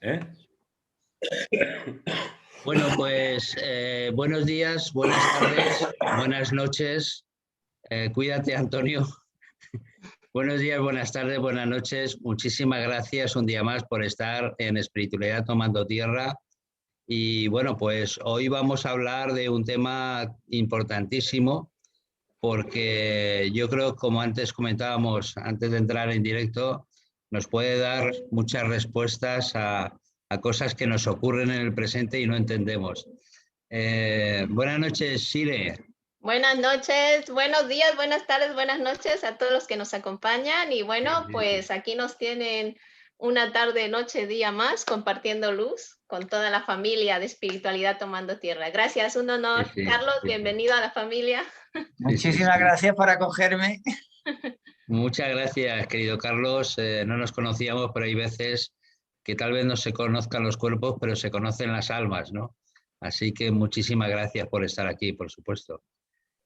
¿Eh? Bueno, pues buenos días, buenas tardes, buenas noches. Cuídate, Antonio. Buenos días, buenas tardes, buenas noches. Muchísimas gracias un día más por estar en Espiritualidad Tomando Tierra. Y bueno, pues hoy vamos a hablar de un tema importantísimo porque yo creo, como antes comentábamos, antes de entrar en directo, nos puede dar muchas respuestas a cosas que nos ocurren en el presente y no entendemos. Buenas noches, Sire. Buenas noches, buenos días, buenas tardes, buenas noches a todos los que nos acompañan. Y bueno, pues aquí nos tienen una tarde, noche, día más compartiendo luz con toda la familia de Espiritualidad Tomando Tierra. Gracias, un honor. Carlos, bienvenido a la familia. Muchísimas gracias por acogerme. Muchas gracias, querido Carlos. No nos conocíamos, pero hay veces que tal vez no se conozcan los cuerpos, pero se conocen las almas, ¿no? Así que muchísimas gracias por estar aquí, por supuesto.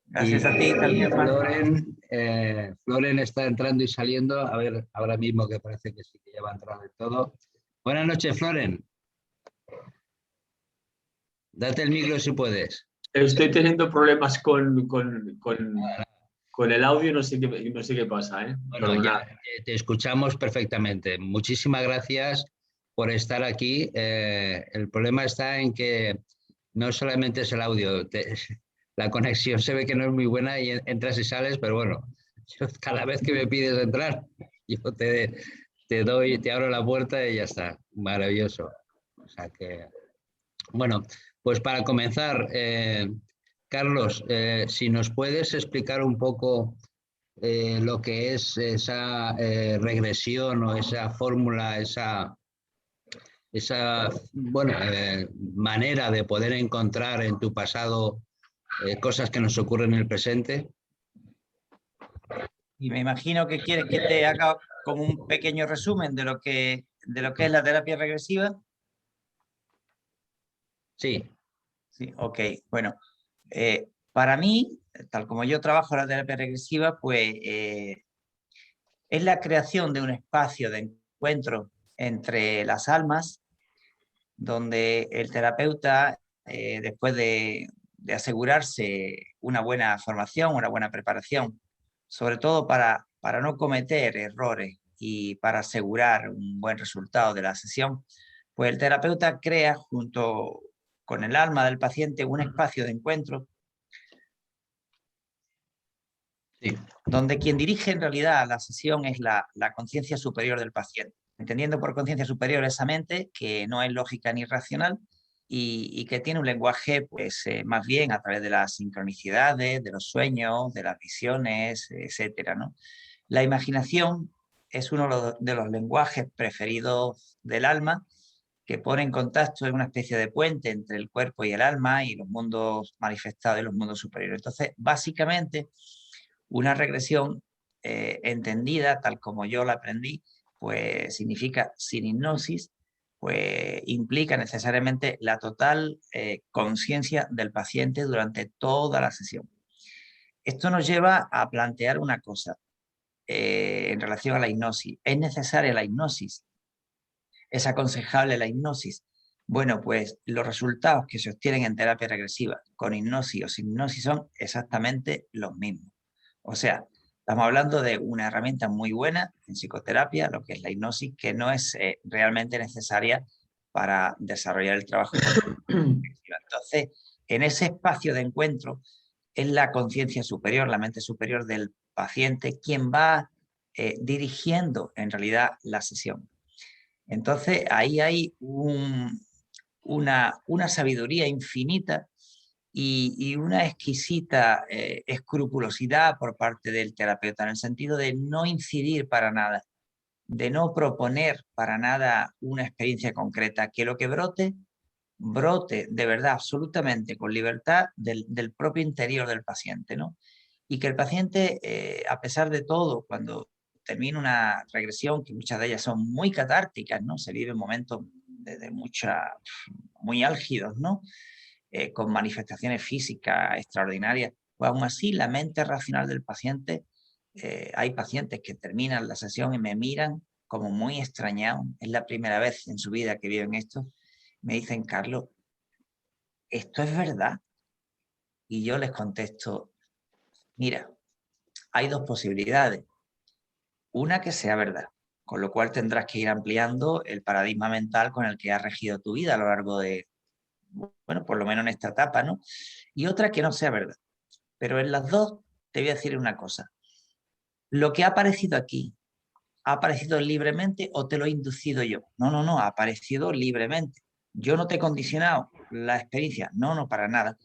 Gracias a ti también, Floren está entrando y saliendo. A ver, ahora mismo que parece que sí que ya va a entrar de todo. Buenas noches, Floren. Date el micro si puedes. Estoy teniendo problemas con el audio, no sé qué pasa, ¿eh? Bueno, ya te escuchamos perfectamente. Muchísimas gracias por estar aquí. El problema está en que no solamente es el audio, la conexión se ve que no es muy buena y entras y sales, pero bueno, cada vez que me pides entrar, yo te abro la puerta y ya está. Maravilloso. O sea que, bueno, pues para comenzar, Carlos, si nos puedes explicar un poco lo que es esa regresión o esa fórmula, esa bueno, manera de poder encontrar en tu pasado cosas que nos ocurren en el presente. Y me imagino que quieres que te haga como un pequeño resumen de lo que es la terapia regresiva. Sí. Sí, ok. Bueno, para mí, tal como yo trabajo la terapia regresiva, pues es la creación de un espacio de encuentro entre las almas, donde el terapeuta, después de asegurarse una buena formación, una buena preparación, sobre todo para no cometer errores y para asegurar un buen resultado de la sesión, pues el terapeuta crea junto con el alma del paciente un espacio de encuentro donde quien dirige en realidad la sesión es la conciencia superior del paciente, entendiendo por conciencia superior esa mente que no es lógica ni racional y que tiene un lenguaje pues más bien a través de las sincronicidades, de los sueños, de las visiones, etcétera, ¿no? La imaginación es uno de los lenguajes preferidos del alma, que pone en contacto, es una especie de puente entre el cuerpo y el alma y los mundos manifestados y los mundos superiores. Entonces, básicamente, una regresión entendida tal como yo la aprendí, pues significa sin hipnosis, pues implica necesariamente la total conciencia del paciente durante toda la sesión. Esto nos lleva a plantear una cosa en relación a la hipnosis. ¿Es necesaria la hipnosis? ¿Es aconsejable la hipnosis? Bueno, pues los resultados que se obtienen en terapia regresiva con hipnosis o sin hipnosis son exactamente los mismos. O sea, estamos hablando de una herramienta muy buena en psicoterapia, lo que es la hipnosis, que no es realmente necesaria para desarrollar el trabajo. Entonces, en ese espacio de encuentro es la conciencia superior, la mente superior del paciente quien va dirigiendo en realidad la sesión. Entonces, ahí hay una sabiduría infinita y una exquisita escrupulosidad por parte del terapeuta, en el sentido de no incidir para nada, de no proponer para nada una experiencia concreta, que lo que brote de verdad, absolutamente, con libertad del propio interior del paciente, ¿no? Y que el paciente, a pesar de todo, cuando termina una regresión, que muchas de ellas son muy catárticas, ¿no? Se viven momentos muy álgidos, ¿no? Con manifestaciones físicas extraordinarias, pues aún así la mente racional del paciente, hay pacientes que terminan la sesión y me miran como muy extrañados, es la primera vez en su vida que viven esto, me dicen, Carlos, ¿esto es verdad? Y yo les contesto, mira, hay dos posibilidades. Una, que sea verdad, con lo cual tendrás que ir ampliando el paradigma mental con el que has regido tu vida a lo largo de, bueno, por lo menos en esta etapa, ¿no? Y otra, que no sea verdad. Pero en las dos te voy a decir una cosa. Lo que ha aparecido aquí, ¿ha aparecido libremente o te lo he inducido yo? No, no, no, ha aparecido libremente. Yo no te he condicionado la experiencia, no, no, para nada.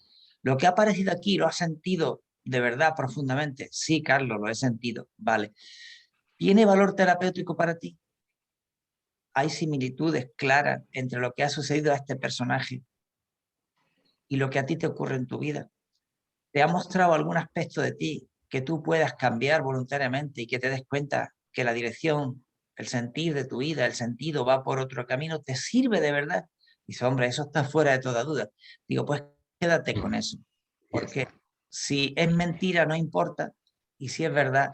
Lo que ha aparecido aquí, ¿lo has sentido de verdad profundamente? Sí, Carlos, lo he sentido, vale. ¿Tiene valor terapéutico para ti? ¿Hay similitudes claras entre lo que ha sucedido a este personaje y lo que a ti te ocurre en tu vida? ¿Te ha mostrado algún aspecto de ti que tú puedas cambiar voluntariamente y que te des cuenta que la dirección, el sentir de tu vida, el sentido va por otro camino? ¿Te sirve de verdad? Dice, hombre, eso está fuera de toda duda. Digo, pues quédate con eso, porque si es mentira no importa y si es verdad,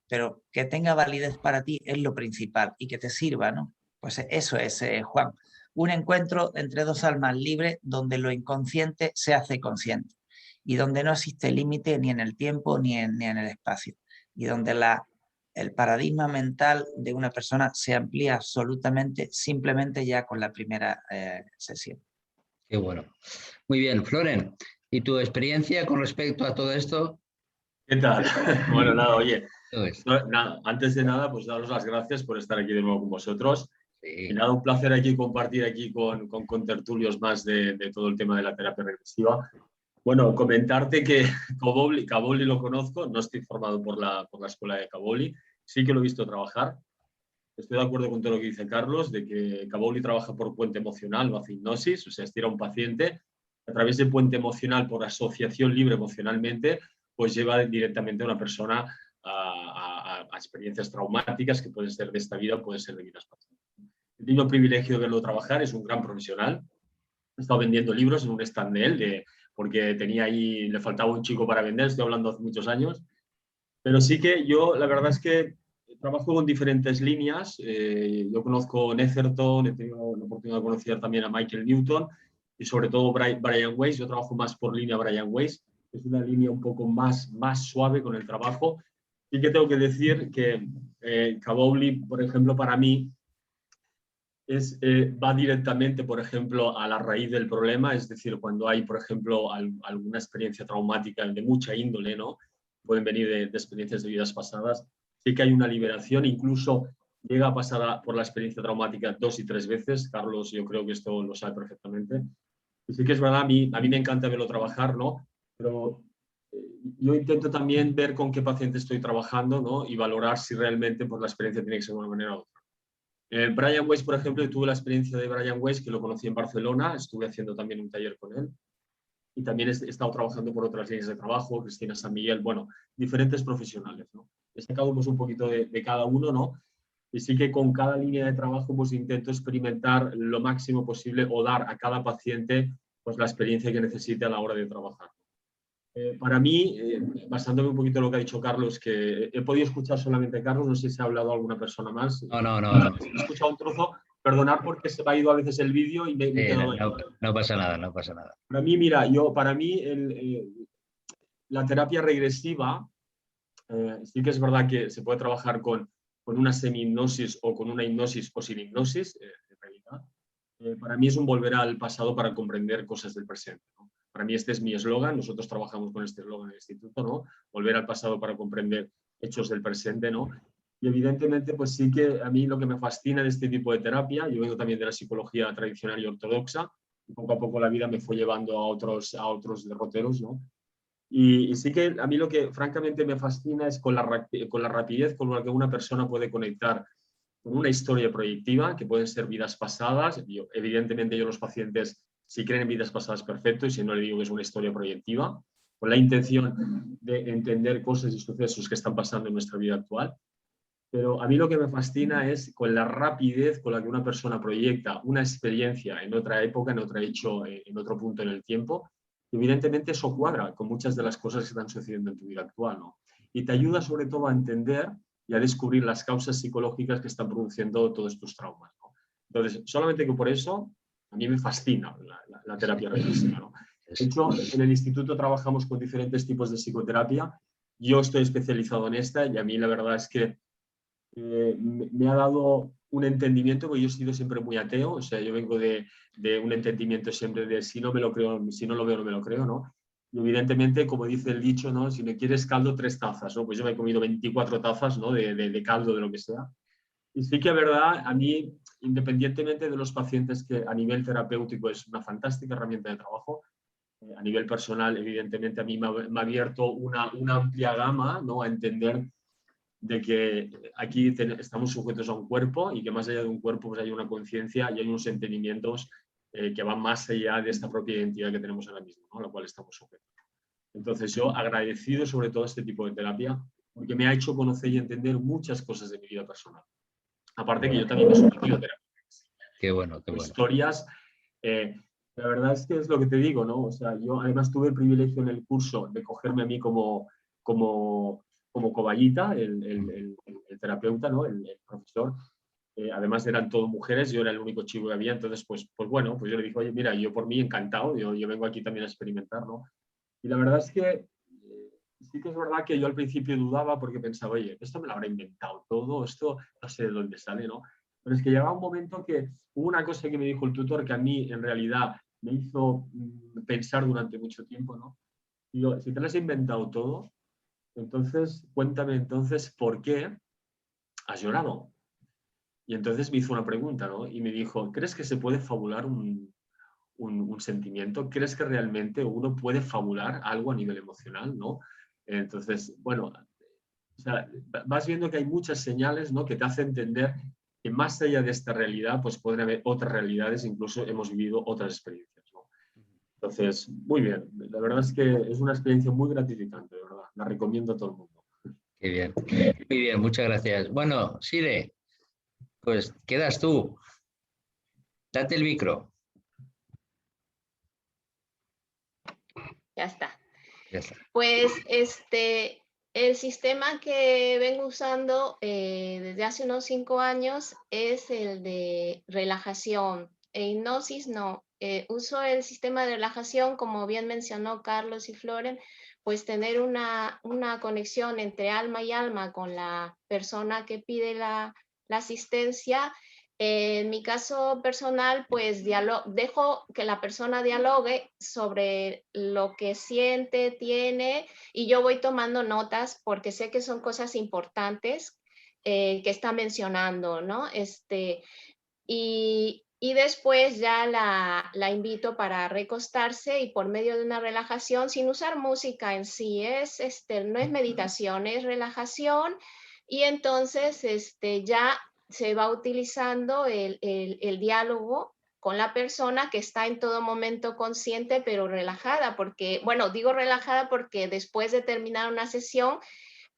pero que tenga validez para ti es lo principal y que te sirva, ¿no? Pues eso es, Juan, un encuentro entre dos almas libres donde lo inconsciente se hace consciente y donde no existe límite ni en el tiempo ni en el espacio, y donde el paradigma mental de una persona se amplía absolutamente simplemente ya con la primera sesión. Qué bueno. Muy bien, Floren, ¿y tu experiencia con respecto a todo esto? ¿Qué tal? Bueno, nada, oye, nada, antes de nada, pues daros las gracias por estar aquí de nuevo con vosotros. Sí. Y nada, un placer aquí compartir aquí con tertulios más de todo el tema de la terapia regresiva. Bueno, comentarte que Cavoli lo conozco, no estoy formado por la escuela de Cavoli, sí que lo he visto trabajar. Estoy de acuerdo con todo lo que dice Carlos, de que Cavoli trabaja por puente emocional, no hace hipnosis, o sea, estira a un paciente a través del puente emocional, por asociación libre emocionalmente, pues lleva directamente a una persona a experiencias traumáticas que pueden ser de esta vida o pueden ser de vidas pasadas. He tenido el privilegio de verlo trabajar, es un gran profesional. He estado vendiendo libros en un stand de él, porque tenía ahí, le faltaba un chico para vender, estoy hablando hace muchos años. Pero sí que yo, la verdad es que trabajo con diferentes líneas. Yo conozco Netherton, he tenido la oportunidad de conocer también a Michael Newton y sobre todo Brian Weiss. Yo trabajo más por línea Brian Weiss, que es una línea un poco más suave con el trabajo. Sí que tengo que decir que Cavoli, por ejemplo, para mí, va directamente, por ejemplo, a la raíz del problema, es decir, cuando hay, por ejemplo, alguna experiencia traumática de mucha índole, ¿no? Pueden venir de experiencias de vidas pasadas, sí que hay una liberación, incluso llega a pasar por la experiencia traumática 2 y 3 veces. Carlos, yo creo que esto lo sabe perfectamente. Y sí que es verdad, a mí me encanta verlo trabajar, ¿no? Pero yo intento también ver con qué paciente estoy trabajando, ¿no? Y valorar si realmente pues, la experiencia tiene que ser de una manera u otra. Brian Weiss, por ejemplo, yo tuve la experiencia de Brian Weiss, que lo conocí en Barcelona, estuve haciendo también un taller con él y también he estado trabajando por otras líneas de trabajo, Cristina San Miguel, bueno, diferentes profesionales, ¿no? He sacado pues, un poquito de cada uno, ¿no? Y sí que con cada línea de trabajo pues intento experimentar lo máximo posible o dar a cada paciente pues la experiencia que necesite a la hora de trabajar. Para mí, basándome un poquito en lo que ha dicho Carlos, que he podido escuchar solamente a Carlos, no sé si ha hablado alguna persona más. No. He escuchado un trozo, perdonar porque se me ha ido a veces el vídeo y me he quedado ahí. No pasa nada, no pasa nada. Para mí, mira, la terapia regresiva, sí que es verdad que se puede trabajar con una semi-hipnosis o con una hipnosis o sin hipnosis, en realidad. Para mí es un volver al pasado para comprender cosas del presente, ¿no? Para mí este es mi eslogan, nosotros trabajamos con este eslogan en el instituto, ¿no? Volver al pasado para comprender hechos del presente, ¿no? Y evidentemente, pues sí que a mí lo que me fascina de este tipo de terapia, yo vengo también de la psicología tradicional y ortodoxa, y poco a poco la vida me fue llevando a otros derroteros, ¿no? Y sí que a mí lo que francamente me fascina es con la rapidez con la que una persona puede conectar con una historia proyectiva, que pueden ser vidas pasadas. Evidentemente yo los pacientes, si creen en vidas pasadas, perfecto, y si no, le digo que es una historia proyectiva, con la intención de entender cosas y sucesos que están pasando en nuestra vida actual. Pero a mí lo que me fascina es con la rapidez con la que una persona proyecta una experiencia en otra época, en otro hecho, en otro punto en el tiempo. Y evidentemente eso cuadra con muchas de las cosas que están sucediendo en tu vida actual, ¿no? Y te ayuda sobre todo a entender y a descubrir las causas psicológicas que están produciendo todos estos traumas, ¿no? Entonces, solamente que por eso a mí me fascina la terapia regresiva, ¿no? De hecho, en el instituto trabajamos con diferentes tipos de psicoterapia. Yo estoy especializado en esta y a mí la verdad es que me ha dado un entendimiento, porque yo he sido siempre muy ateo, o sea, yo vengo de un entendimiento siempre de si no me lo creo, si no lo veo, no me lo creo, ¿no? Y evidentemente, como dice el dicho, ¿no? Si me quieres caldo, 3 tazas, ¿no? Pues yo me he comido 24 tazas, ¿no? de caldo, de lo que sea. Y sí que es verdad, a mí, independientemente de los pacientes, que a nivel terapéutico es una fantástica herramienta de trabajo, a nivel personal, evidentemente, a mí me ha abierto una amplia gama, ¿no? A entender de que aquí estamos sujetos a un cuerpo y que más allá de un cuerpo pues hay una conciencia y hay unos entendimientos que van más allá de esta propia identidad que tenemos ahora mismo, ¿no? A la cual estamos sujetos. Entonces yo agradecido sobre todo este tipo de terapia porque me ha hecho conocer y entender muchas cosas de mi vida personal. Aparte que yo también me he sometido a terapia. Qué bueno, qué bueno. Historias, la verdad es que es lo que te digo, ¿no? O sea, yo además tuve el privilegio en el curso de cogerme a mí como coballita, el terapeuta, ¿no? El profesor. Además eran todo mujeres, yo era el único chico que había, entonces pues bueno, pues yo le dije, oye, mira, yo por mí encantado, yo vengo aquí también a experimentar, ¿no? Y la verdad es que sí que es verdad que yo al principio dudaba porque pensaba, oye, esto me lo habrá inventado todo, esto no sé de dónde sale, ¿no? Pero es que llegaba un momento que hubo una cosa que me dijo el tutor que a mí en realidad me hizo pensar durante mucho tiempo, ¿no? Digo, si te lo has inventado todo, entonces cuéntame entonces por qué has llorado. Y entonces me hizo una pregunta, ¿no? Y me dijo, ¿crees que se puede fabular un sentimiento? ¿Crees que realmente uno puede fabular algo a nivel emocional, ¿no? Entonces, bueno, o sea, vas viendo que hay muchas señales, ¿no? Que te hacen entender que más allá de esta realidad, pues pueden haber otras realidades, incluso hemos vivido otras experiencias, ¿no? Entonces, muy bien. La verdad es que es una experiencia muy gratificante, de verdad. La recomiendo a todo el mundo. Qué bien. Muy bien, muchas gracias. Bueno, Sire, pues quedas tú. Date el micro. Ya está. Ya está. Pues el sistema que vengo usando desde hace unos 5 años es el de relajación. E hipnosis no. Uso el sistema de relajación, como bien mencionó Carlos y Floren, pues tener una conexión entre alma y alma con la persona que pide la asistencia. En mi caso personal, pues dejo que la persona dialogue sobre lo que siente, tiene, y yo voy tomando notas porque sé que son cosas importantes que está mencionando, ¿no? Y después ya la invito para recostarse y por medio de una relajación, sin usar música en sí, no es meditación, es relajación, y entonces ya se va utilizando el diálogo con la persona que está en todo momento consciente pero relajada, porque, bueno, digo relajada porque después de terminar una sesión,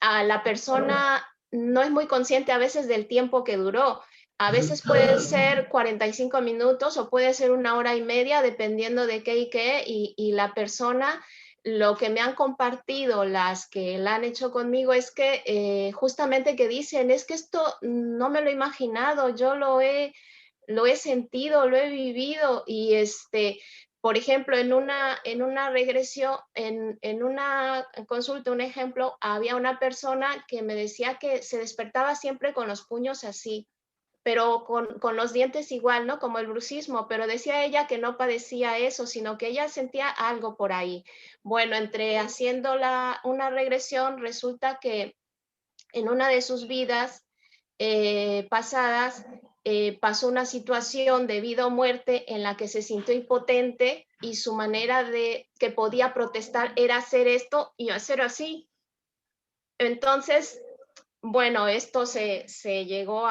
la persona no es muy consciente a veces del tiempo que duró. A veces pueden ser 45 minutos o puede ser 1 hora y media, dependiendo de qué y qué, y la persona, lo que me han compartido las que la han hecho conmigo es que justamente que dicen, es que esto no me lo he imaginado, yo lo he sentido, lo he vivido, y por ejemplo, en una regresión, en una consulta, un ejemplo, había una persona que me decía que se despertaba siempre con los puños así, pero con los dientes igual, ¿no? Como el bruxismo, pero decía ella que no padecía eso, sino que ella sentía algo por ahí. Bueno, entre haciendo una regresión, resulta que en una de sus vidas pasadas pasó una situación de vida o muerte en la que se sintió impotente y su manera de que podía protestar era hacer esto y hacer así. Entonces, bueno, esto se llegó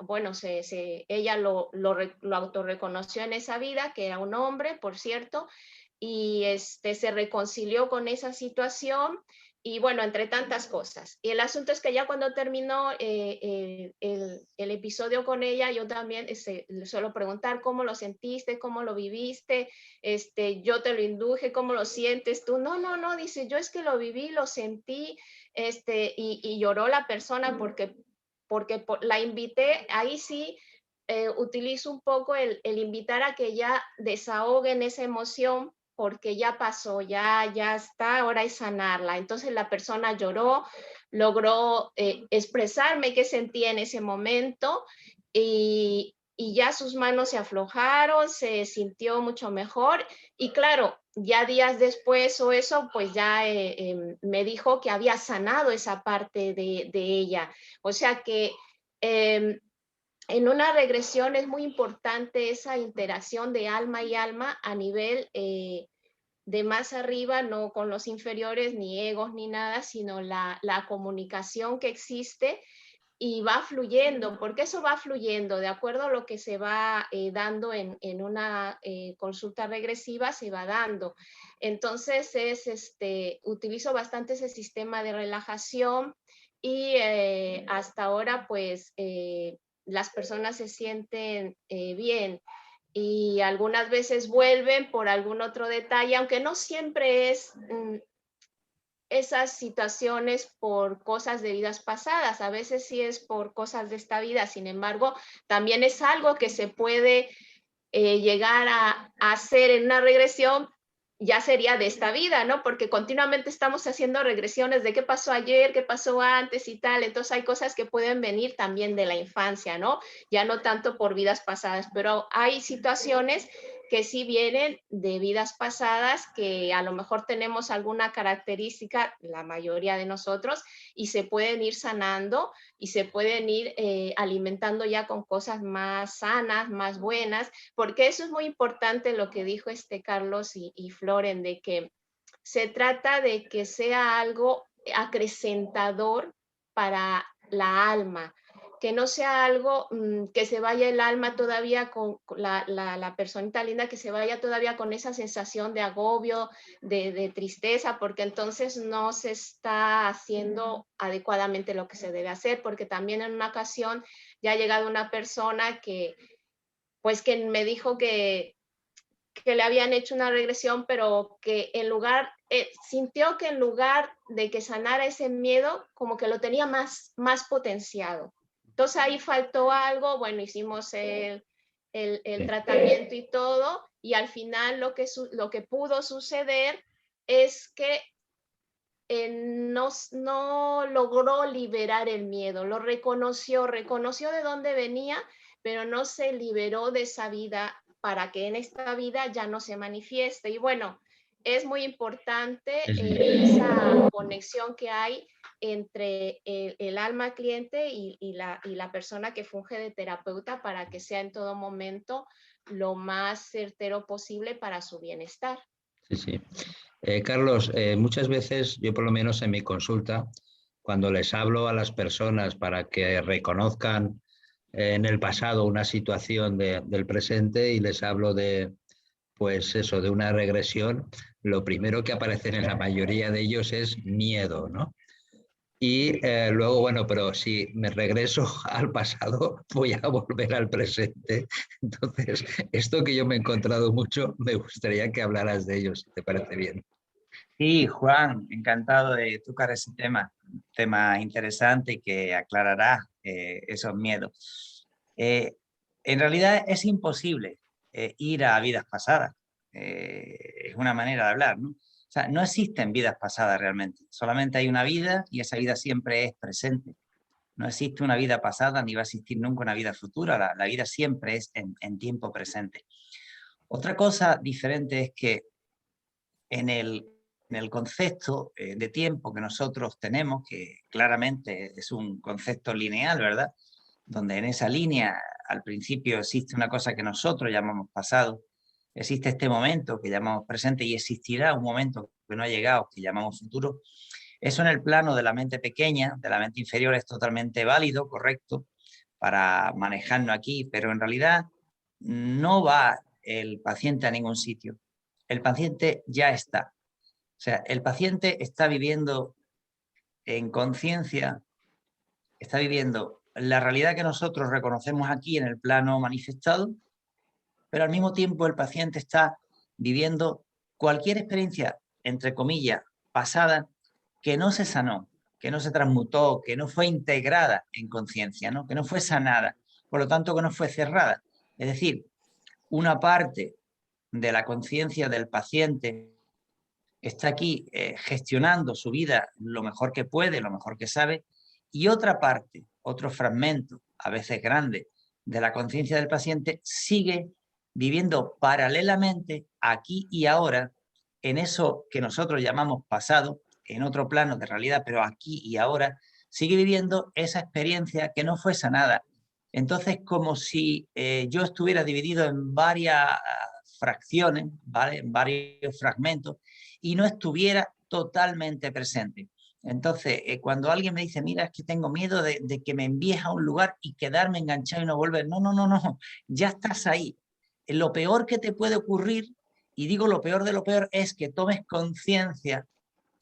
bueno, ella lo autorreconoció en esa vida, que era un hombre, por cierto, y se reconcilió con esa situación, y bueno, entre tantas cosas. Y el asunto es que ya cuando terminó el episodio con ella, yo también le suelo preguntar cómo lo sentiste, cómo lo viviste, yo te lo induje, cómo lo sientes tú. No, dice, yo es que lo viví, lo sentí, y lloró la persona porque la invité, ahí sí utilizo un poco el invitar a que ella desahoguen esa emoción porque ya pasó, ya está, ahora es sanarla. Entonces la persona lloró, logró expresarme qué sentía en ese momento y ya sus manos se aflojaron, se sintió mucho mejor y claro, ya días después o eso, pues ya me dijo que había sanado esa parte de ella. O sea que en una regresión es muy importante esa interacción de alma y alma a nivel de más arriba, no con los inferiores, ni egos, ni nada, sino la comunicación que existe y va fluyendo, porque eso va fluyendo, de acuerdo a lo que se va dando en una consulta regresiva, se va dando. Entonces, utilizo bastante ese sistema de relajación y hasta ahora, pues, las personas se sienten bien y algunas veces vuelven por algún otro detalle, aunque no siempre es esas situaciones por cosas de vidas pasadas, a veces sí es por cosas de esta vida, sin embargo, también es algo que se puede llegar a hacer en una regresión, ya sería de esta vida, ¿no? Porque continuamente estamos haciendo regresiones de qué pasó ayer, qué pasó antes y tal, entonces hay cosas que pueden venir también de la infancia, ¿no? Ya no tanto por vidas pasadas, pero hay situaciones que sí vienen de vidas pasadas, que a lo mejor tenemos alguna característica, la mayoría de nosotros, y se pueden ir sanando y se pueden ir alimentando ya con cosas más sanas, más buenas, porque eso es muy importante lo que dijo Carlos y Floren, de que se trata de que sea algo acrecentador para la alma, que no sea algo que se vaya el alma todavía con la personita linda, que se vaya todavía con esa sensación de agobio, de tristeza, porque entonces no se está haciendo adecuadamente lo que se debe hacer, porque también en una ocasión ya ha llegado una persona que me dijo que le habían hecho una regresión, pero que sintió que en lugar de que sanara ese miedo, como que lo tenía más potenciado. Entonces ahí faltó algo, bueno, hicimos el tratamiento y todo, y al final lo que pudo suceder es que no logró liberar el miedo, lo reconoció de dónde venía, pero no se liberó de esa vida para que en esta vida ya no se manifieste. Y bueno, es muy importante esa conexión que hay entre el alma cliente y la persona que funge de terapeuta para que sea en todo momento lo más certero posible para su bienestar. Sí, sí. Carlos, muchas veces yo por lo menos en mi consulta, cuando les hablo a las personas para que reconozcan en el pasado una situación del presente y les hablo de, pues eso, de una regresión, lo primero que aparece en la mayoría de ellos es miedo, ¿no? Y luego, bueno, pero si me regreso al pasado, voy a volver al presente. Entonces, esto que yo me he encontrado mucho, me gustaría que hablaras de ello, si te parece bien. Sí, Juan, encantado de tocar ese tema interesante y que aclarará esos miedos. En realidad es imposible ir a vidas pasadas, es una manera de hablar, ¿no? O sea, no existen vidas pasadas realmente, solamente hay una vida y esa vida siempre es presente. No existe una vida pasada ni va a existir nunca una vida futura, la vida siempre es en tiempo presente. Otra cosa diferente es que en el concepto de tiempo que nosotros tenemos, que claramente es un concepto lineal, ¿verdad? Donde en esa línea al principio existe una cosa que nosotros llamamos pasado, existe este momento que llamamos presente y existirá un momento que no ha llegado que llamamos futuro. Eso en el plano de la mente pequeña, de la mente inferior, es totalmente válido, correcto, para manejarnos aquí, pero en realidad no va el paciente a ningún sitio. El paciente ya está. O sea, el paciente está viviendo en conciencia, está viviendo la realidad que nosotros reconocemos aquí en el plano manifestado, pero al mismo tiempo el paciente está viviendo cualquier experiencia, entre comillas, pasada, que no se sanó, que no se transmutó, que no fue integrada en conciencia, ¿no? Que no fue sanada, por lo tanto que no fue cerrada. Es decir, una parte de la conciencia del paciente está aquí gestionando su vida lo mejor que puede, lo mejor que sabe, y otra parte, otro fragmento, a veces grande, de la conciencia del paciente sigue viviendo paralelamente aquí y ahora en eso que nosotros llamamos pasado, en otro plano de realidad, pero aquí y ahora, sigue viviendo esa experiencia que no fue sanada. Entonces, como si yo estuviera dividido en varias fracciones, ¿vale? En varios fragmentos, y no estuviera totalmente presente. Entonces, cuando alguien me dice, mira, es que tengo miedo de que me envíes a un lugar y quedarme enganchado y no volver. No, no, no, no, ya estás ahí. Lo peor que te puede ocurrir, y digo lo peor de lo peor, es que tomes conciencia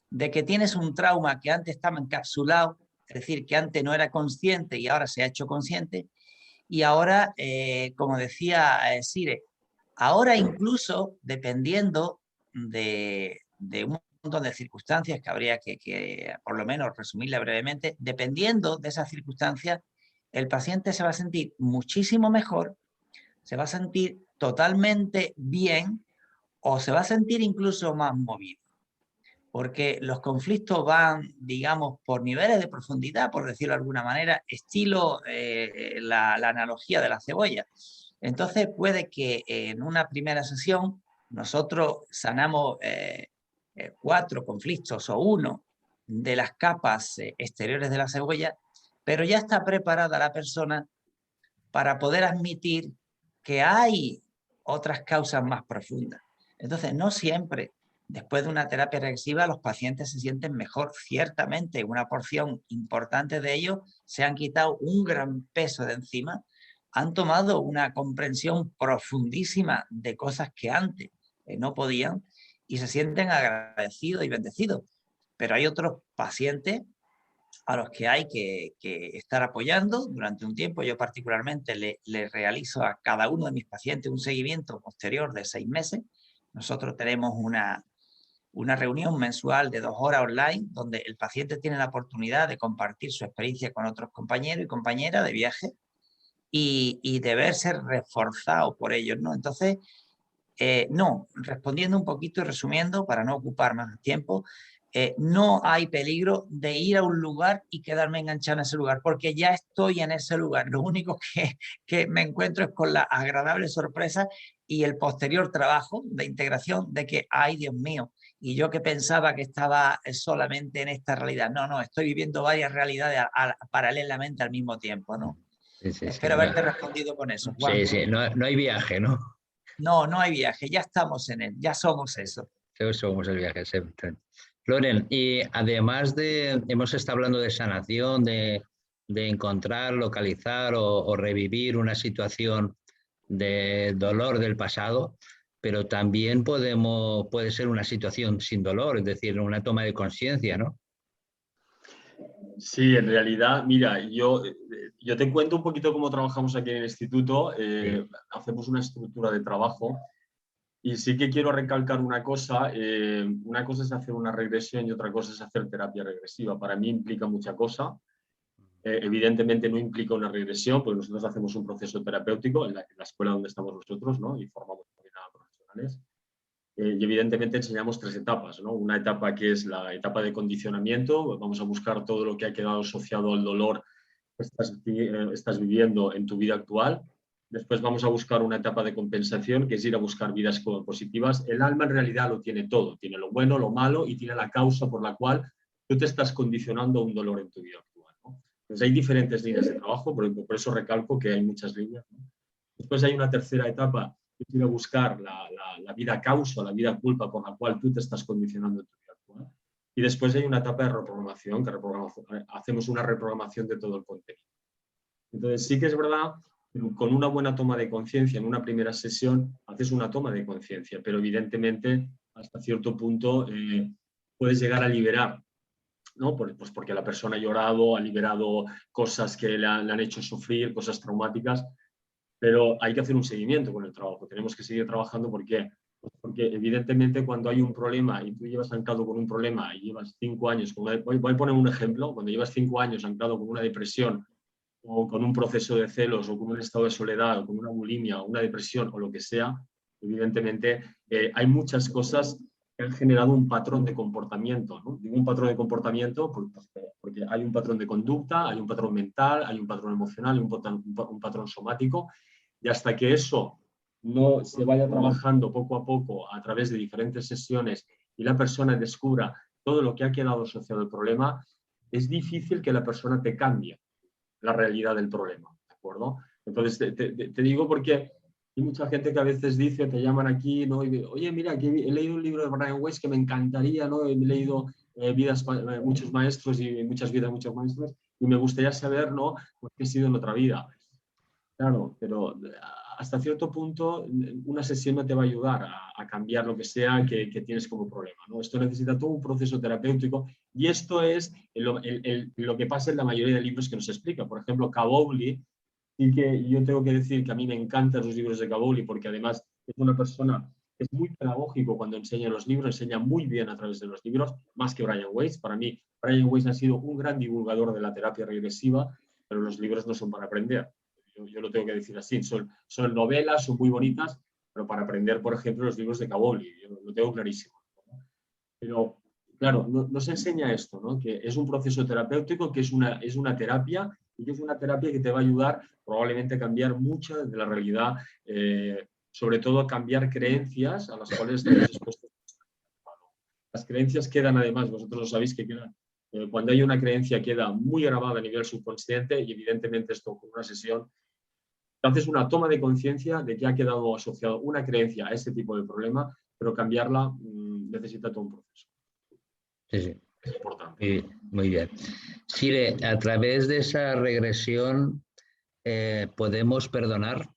de que tienes un trauma que antes estaba encapsulado, es decir, que antes no era consciente y ahora se ha hecho consciente, y ahora, como decía Sire, ahora incluso dependiendo de un montón de circunstancias que habría que por lo menos resumirla brevemente, dependiendo de esas circunstancias, el paciente se va a sentir muchísimo mejor, se va a sentir totalmente bien o se va a sentir incluso más movido. Porque los conflictos van, digamos, por niveles de profundidad, por decirlo de alguna manera, estilo la analogía de la cebolla. Entonces puede que en una primera sesión nosotros sanamos 4 conflictos o 1 de las capas exteriores de la cebolla, pero ya está preparada la persona para poder admitir que hay otras causas más profundas. Entonces, no siempre, después de una terapia regresiva, los pacientes se sienten mejor. Ciertamente, una porción importante de ellos se han quitado un gran peso de encima, han tomado una comprensión profundísima de cosas que antes no podían y se sienten agradecidos y bendecidos. Pero hay otros pacientes a los que hay que estar apoyando durante un tiempo. Yo particularmente le realizo a cada uno de mis pacientes un seguimiento posterior de 6 meses. Nosotros tenemos una reunión mensual de 2 horas online donde el paciente tiene la oportunidad de compartir su experiencia con otros compañeros y compañeras de viaje y de verse reforzado por ellos, ¿no? Entonces, no, respondiendo un poquito y resumiendo para no ocupar más tiempo, no hay peligro de ir a un lugar y quedarme enganchado en ese lugar, porque ya estoy en ese lugar. Lo único que me encuentro es con la agradable sorpresa y el posterior trabajo de integración de que, ay, Dios mío, y yo que pensaba que estaba solamente en esta realidad. No, no, estoy viviendo varias realidades paralelamente al mismo tiempo, ¿no? Sí, sí, Espero haberte respondido con eso, Juan. Sí, sí, no, no hay viaje, ¿no? No, no hay viaje, ya estamos en él, ya somos eso. Somos el viaje. Loren, y además hemos estado hablando de sanación, de encontrar, localizar o revivir una situación de dolor del pasado, pero también puede ser una situación sin dolor, es decir, una toma de conciencia, ¿no? Sí, en realidad, mira, yo te cuento un poquito cómo trabajamos aquí en el instituto. Sí. Hacemos una estructura de trabajo y sí que quiero recalcar una cosa. Una cosa es hacer una regresión y otra cosa es hacer terapia regresiva. Para mí implica mucha cosa. Evidentemente no implica una regresión, porque nosotros hacemos un proceso terapéutico en la escuela donde estamos nosotros, ¿no? Y formamos también a profesionales. Y evidentemente enseñamos 3 etapas, ¿no? Una etapa que es la etapa de condicionamiento. Vamos a buscar todo lo que ha quedado asociado al dolor que estás viviendo en tu vida actual. Después vamos a buscar una etapa de compensación, que es ir a buscar vidas positivas. El alma en realidad lo tiene todo. Tiene lo bueno, lo malo y tiene la causa por la cual tú te estás condicionando a un dolor en tu vida actual, ¿no? Entonces hay diferentes líneas de trabajo, por eso recalco que hay muchas líneas, ¿no? Después hay una tercera etapa, que es ir a buscar la vida causa, la vida culpa por la cual tú te estás condicionando en tu vida actual. Y después hay una etapa de reprogramación, que hacemos una reprogramación de todo el contenido. Entonces sí que es verdad que con una buena toma de conciencia en una primera sesión haces una toma de conciencia, pero evidentemente hasta cierto punto puedes llegar a liberar, ¿no? Pues porque la persona ha llorado, ha liberado cosas que le han hecho sufrir, cosas traumáticas, pero hay que hacer un seguimiento con el trabajo. Tenemos que seguir trabajando porque Pues porque evidentemente cuando hay un problema y tú llevas anclado con un problema y llevas 5 años, voy a poner un ejemplo, cuando llevas 5 años anclado con una depresión o con un proceso de celos o con un estado de soledad o con una bulimia o una depresión o lo que sea, evidentemente hay muchas cosas que han generado un patrón de comportamiento, ¿no? Digo un patrón de comportamiento porque hay un patrón de conducta, hay un patrón mental, hay un patrón emocional, hay un patrón somático, y hasta que eso no se vaya trabajando poco a poco a través de diferentes sesiones y la persona descubra todo lo que ha quedado asociado al problema, es difícil que la persona te cambie la realidad del problema, ¿de acuerdo? Entonces, te digo porque hay mucha gente que a veces dice, te llaman aquí, ¿no? Y, oye, mira, que he leído un libro de Brian Weiss que me encantaría, ¿no? He leído muchos maestros y muchas vidas, muchos maestros, y me gustaría saber, ¿no? Pues qué he sido en otra vida. Claro, pero hasta cierto punto una sesión no te va a ayudar a cambiar lo que sea que tienes como problema, ¿no? Esto necesita todo un proceso terapéutico y esto es lo que pasa en la mayoría de libros que nos explica. Por ejemplo, Kavoli, y que yo tengo que decir que a mí me encantan los libros de Kavoli porque además es una persona que es muy pedagógico cuando enseña los libros, enseña muy bien a través de los libros, más que Brian Weiss. Para mí, Brian Weiss ha sido un gran divulgador de la terapia regresiva, pero los libros no son para aprender. Yo lo tengo que decir así, son novelas, son muy bonitas, pero para aprender, por ejemplo, los libros de Kavoli, yo lo tengo clarísimo, ¿no? Pero, claro, no se enseña esto, ¿no? Que es un proceso terapéutico, que es una terapia, y que es una terapia que te va a ayudar probablemente a cambiar mucha de la realidad, sobre todo a cambiar creencias a las cuales estamos expuestos. Las creencias quedan, además, vosotros lo sabéis que quedan. Cuando hay una creencia queda muy grabada a nivel subconsciente y evidentemente esto con una sesión haces una toma de conciencia de que ha quedado asociado una creencia a ese tipo de problema, pero cambiarla necesita todo un proceso. Sí, sí. Es importante. Muy bien. Sire, a través de esa regresión, ¿podemos perdonar?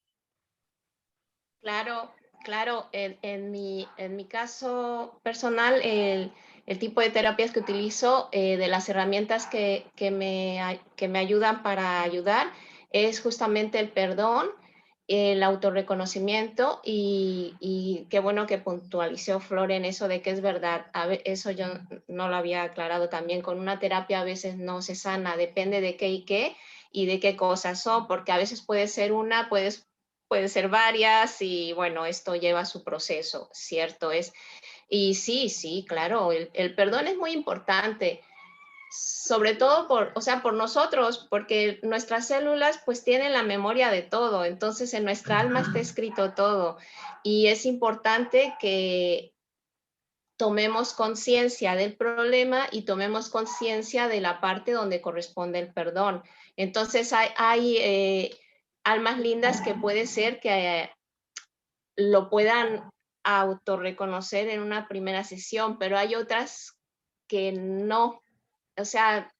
Claro, claro. En mi caso personal, el tipo de terapias que utilizo, de las herramientas que me ayudan para ayudar, es justamente el perdón, el autorreconocimiento y qué bueno que puntualizó Flor en eso de que es verdad. Eso yo no lo había aclarado también. Con una terapia a veces no se sana, depende de qué y de qué cosas son, porque a veces puede ser puede ser varias y bueno, esto lleva su proceso, ¿cierto? Y sí, claro, el perdón es muy importante, sobre todo por nosotros, porque nuestras células pues tienen la memoria de todo, entonces en nuestra alma está escrito todo y es importante que tomemos conciencia del problema y tomemos conciencia de la parte donde corresponde el perdón. Entonces hay almas lindas que puede ser que lo puedan autorreconocer en una primera sesión, pero hay otras que no. O sea,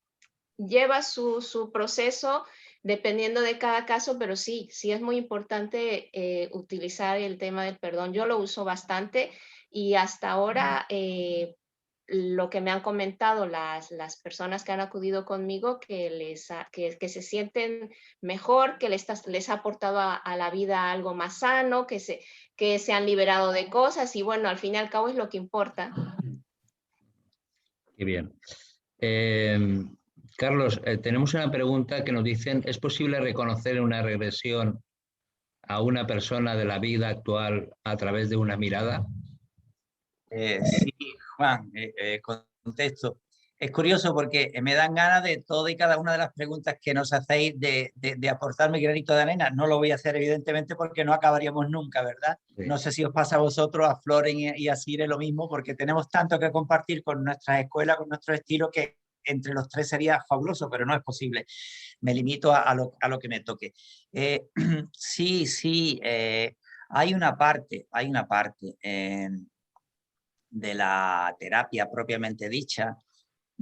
lleva su proceso dependiendo de cada caso, pero sí es muy importante utilizar el tema del perdón. Yo lo uso bastante y hasta ahora lo que me han comentado las personas que han acudido conmigo, que se sienten mejor, que les ha aportado a la vida algo más sano, que se han liberado de cosas y bueno, al fin y al cabo es lo que importa. Qué bien. Carlos, tenemos una pregunta que nos dicen, ¿es posible reconocer en una regresión a una persona de la vida actual a través de una mirada? Sí, Juan, contesto. Es curioso porque me dan ganas de todas y cada una de las preguntas que nos hacéis de aportar mi granito de arena. No lo voy a hacer, evidentemente, porque no acabaríamos nunca, ¿verdad? Sí. No sé si os pasa a vosotros, a Floren y a Sire lo mismo, porque tenemos tanto que compartir con nuestras escuelas, con nuestro estilo, que entre los tres sería fabuloso, pero no es posible. Me limito a lo que me toque. Sí, hay una parte de la terapia propiamente dicha,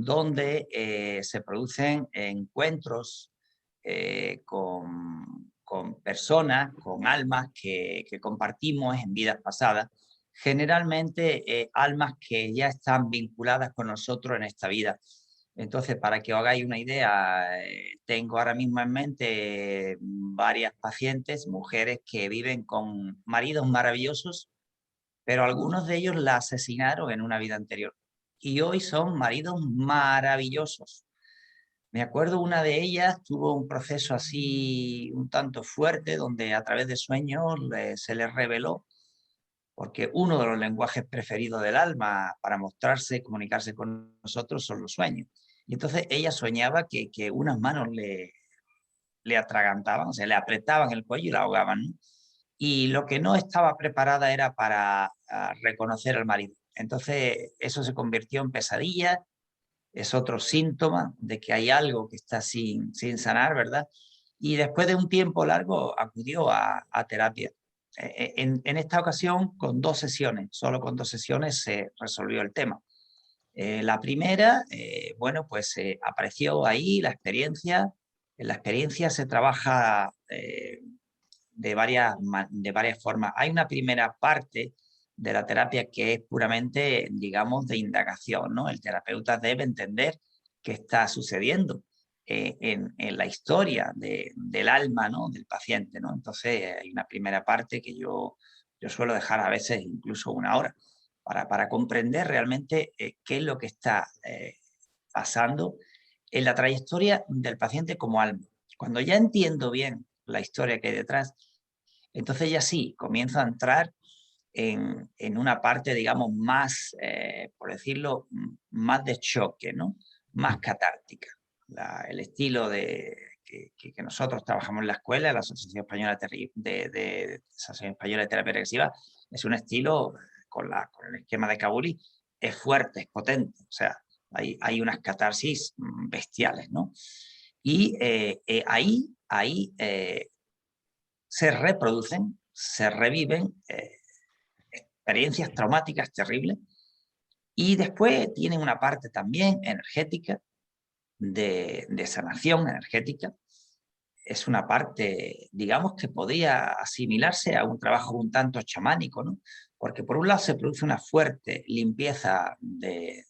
donde se producen encuentros con personas, con almas que compartimos en vidas pasadas, generalmente almas que ya están vinculadas con nosotros en esta vida. Entonces, para que os hagáis una idea, tengo ahora mismo en mente varias pacientes, mujeres que viven con maridos maravillosos, pero algunos de ellos la asesinaron en una vida anterior. Y hoy son maridos maravillosos. Me acuerdo una de ellas tuvo un proceso así un tanto fuerte, donde a través de sueños se les reveló, porque uno de los lenguajes preferidos del alma para mostrarse, comunicarse con nosotros son los sueños. Y entonces ella soñaba que unas manos le atragantaban, o sea, le apretaban el cuello y la ahogaban, ¿no? Y lo que no estaba preparada era para reconocer al marido. Entonces eso se convirtió en pesadilla, es otro síntoma de que hay algo que está sin sanar, ¿verdad? Y después de un tiempo largo acudió a terapia. En esta ocasión con 2 sesiones, solo con 2 sesiones se resolvió el tema. La primera, bueno, pues apareció ahí la experiencia. En la experiencia se trabaja de varias formas. Hay una primera parte de la terapia que es puramente, digamos, de indagación, ¿no? El terapeuta debe entender qué está sucediendo en la historia del alma, ¿no? Del paciente, ¿no? Entonces hay una primera parte que yo suelo dejar a veces incluso 1 hora para comprender realmente qué es lo que está pasando en la trayectoria del paciente como alma. Cuando ya entiendo bien la historia que hay detrás, entonces ya sí, comienzo a entrar en una parte, digamos, más, por decirlo, más de choque, ¿no? Más catártica. El estilo que nosotros trabajamos en la escuela, la Asociación Española Asociación Española de Terapia Regresiva, es un estilo con el esquema de Kabuli, es fuerte, es potente, o sea, hay unas catarsis bestiales, ¿no? Y ahí se reproducen, se reviven experiencias traumáticas terribles, y después tienen una parte también energética, de sanación energética. Es una parte, digamos, que podría asimilarse a un trabajo un tanto chamánico, ¿no? Porque por un lado se produce una fuerte limpieza de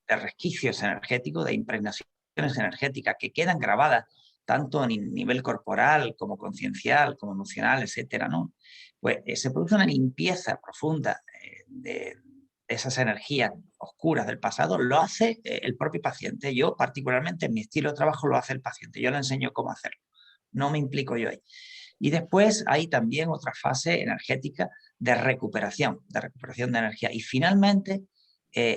resquicios energéticos, de impregnaciones energéticas que quedan grabadas tanto a nivel corporal como conciencial, como emocional, etcétera, ¿no? Pues se produce una limpieza profunda de esas energías oscuras del pasado, lo hace el propio paciente. Yo particularmente en mi estilo de trabajo lo hace el paciente, yo le enseño cómo hacerlo, no me implico yo ahí. Y después hay también otra fase energética de recuperación de energía. Y finalmente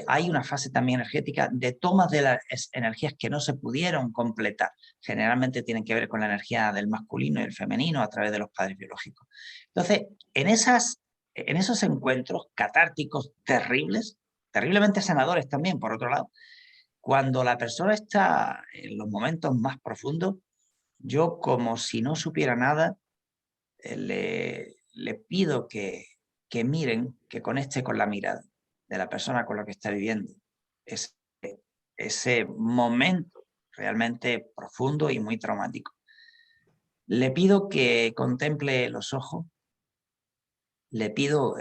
hay una fase también energética de tomas de las energías que no se pudieron completar. Generalmente tienen que ver con la energía del masculino y el femenino a través de los padres biológicos. Entonces, en esos encuentros catárticos terribles, terriblemente sanadores también, por otro lado, cuando la persona está en los momentos más profundos, yo, como si no supiera nada, le pido que miren, que conecte con la mirada de la persona con la que está viviendo ese momento realmente profundo y muy traumático. Le pido que contemple los ojos, le pido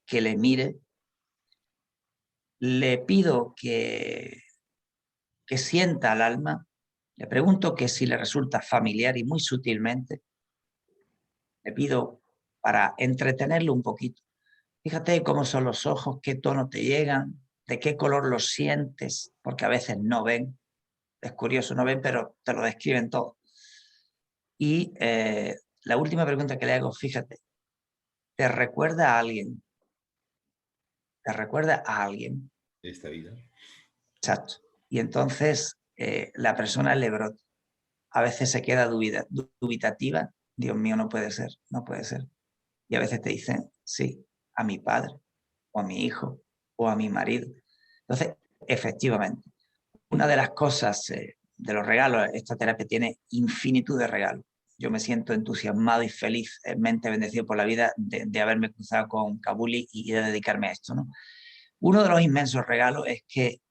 que le mire, le pido que sienta al alma, le pregunto que si le resulta familiar, y muy sutilmente le pido para entretenerlo un poquito. Fíjate cómo son los ojos, qué tono te llegan, de qué color los sientes, porque a veces no ven. Es curioso, no ven, pero te lo describen todo. Y la última pregunta que le hago, fíjate, ¿te recuerda a alguien? ¿Te recuerda a alguien? De esta vida. Exacto. Y entonces la persona le brota. A veces se queda dubitativa. Dios mío, no puede ser, no puede ser. Y a veces te dicen, sí, a mi padre, o a mi hijo, o a mi marido. Entonces, efectivamente, una de las cosas de los regalos, esta terapia tiene infinitud de regalos. Yo me siento entusiasmado y felizmente bendecido por la vida de haberme cruzado con Kabuli y de dedicarme a esto, ¿no? Uno de los inmensos regalos es que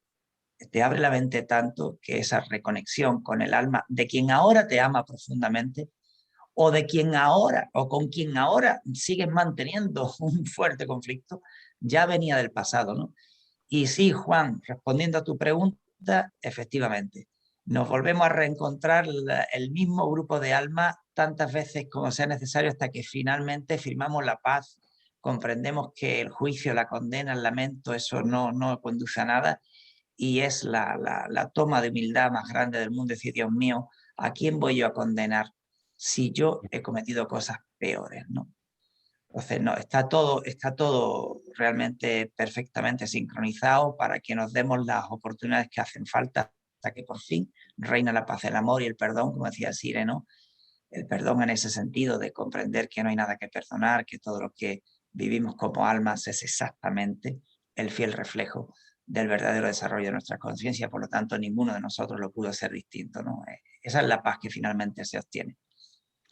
te abre la mente tanto que esa reconexión con el alma de quien ahora te ama profundamente, o de quien ahora, o con quien ahora sigues manteniendo un fuerte conflicto, ya venía del pasado, ¿no? Y sí, Juan, respondiendo a tu pregunta, efectivamente, nos volvemos a reencontrar el mismo grupo de alma tantas veces como sea necesario hasta que finalmente firmamos la paz comprendemos que el juicio, la condena, el lamento, eso no conduce a nada, y es la toma de humildad más grande del mundo, decir, Dios mío, ¿a quién voy yo a condenar si yo he cometido cosas peores, ¿no? Entonces, no, está todo realmente perfectamente sincronizado para que nos demos las oportunidades que hacen falta hasta que por fin reina la paz, el amor y el perdón, como decía Sire, ¿no? El perdón en ese sentido de comprender que no hay nada que perdonar, que todo lo que vivimos como almas es exactamente el fiel reflejo del verdadero desarrollo de nuestra conciencia, por lo tanto ninguno de nosotros lo pudo ser distinto, ¿no? Esa es la paz que finalmente se obtiene.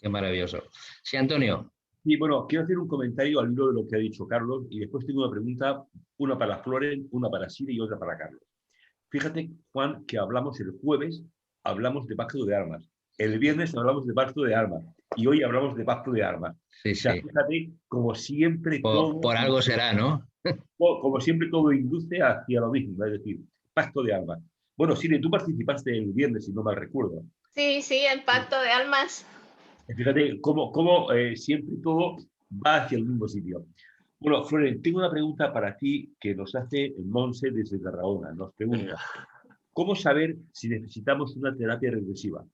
Qué maravilloso. Sí, Antonio. Y bueno, quiero hacer un comentario al hilo de lo que ha dicho Carlos y después tengo una pregunta, una para Floren, una para Sire y otra para Carlos. Fíjate, Juan, que hablamos el jueves, hablamos de pacto de armas. El viernes hablamos de pacto de armas y hoy hablamos de pacto de armas. Sí, o sea, sí. fíjate, como siempre Por algo será, ¿no? Como siempre todo induce hacia lo mismo, es decir, pacto de armas. Bueno, Sire, tú participaste el viernes, si no mal recuerdo. Sí, sí, el pacto de almas. Fíjate cómo siempre todo va hacia el mismo sitio. Bueno, Floren, tengo una pregunta para ti que nos hace Monse desde Tarragona. Nos pregunta, ¿cómo saber si necesitamos una terapia regresiva?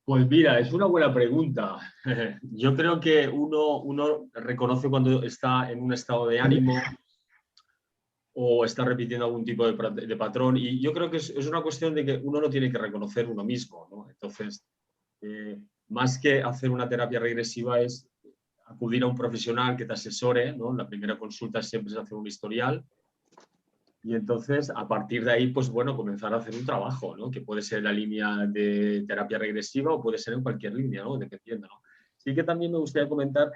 Pues mira, es una buena pregunta. Yo creo que uno reconoce cuando está en un estado de ánimo o está repitiendo algún tipo de patrón, y yo creo que es una cuestión de que uno lo tiene que reconocer uno mismo, ¿no? Entonces, más que hacer una terapia regresiva es acudir a un profesional que te asesore, ¿no? La primera consulta siempre es hacer un historial y entonces a partir de ahí, pues bueno, comenzar a hacer un trabajo, ¿no? Que puede ser en la línea de terapia regresiva o puede ser en cualquier línea, ¿no? Dependiendo, ¿no? Sí que también me gustaría comentar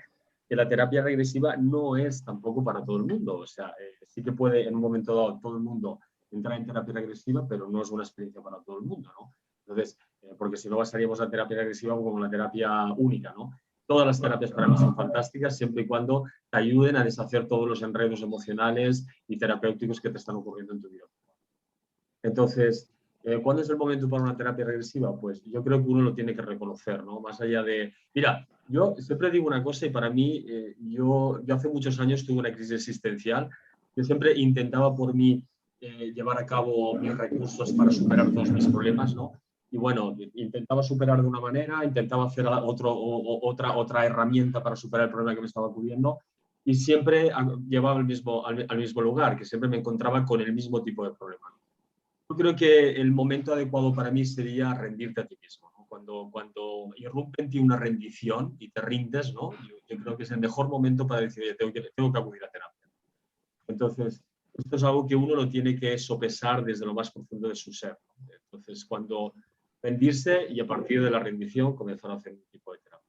que la terapia regresiva no es tampoco para todo el mundo. O sea, sí que puede en un momento dado todo el mundo entrar en terapia regresiva, pero no es una experiencia para todo el mundo, ¿no? Entonces, porque si no basaríamos la terapia regresiva como la terapia única, ¿no? Todas las terapias para mí son fantásticas siempre y cuando te ayuden a deshacer todos los enredos emocionales y terapéuticos que te están ocurriendo en tu vida. Entonces, ¿cuándo es el momento para una terapia regresiva? Pues yo creo que uno lo tiene que reconocer, ¿no? Más allá de... Mira, yo siempre digo una cosa y para mí, yo hace muchos años tuve una crisis existencial. Yo siempre intentaba por mí llevar a cabo mis recursos para superar todos mis problemas, ¿no? Y bueno, intentaba superar de una manera, intentaba hacer otra herramienta para superar el problema que me estaba ocurriendo y siempre llevaba al mismo lugar, que siempre me encontraba con el mismo tipo de problema. Yo creo que el momento adecuado para mí sería rendirte a ti mismo, ¿no? Cuando irrumpe en ti una rendición y te rindes, ¿no? Yo creo que es el mejor momento para decir, tengo que acudir a terapia. Entonces, esto es algo que uno lo tiene que sopesar desde lo más profundo de su ser, ¿no? Entonces, cuando rendirse y a partir de la rendición comenzar a hacer un tipo de terapia.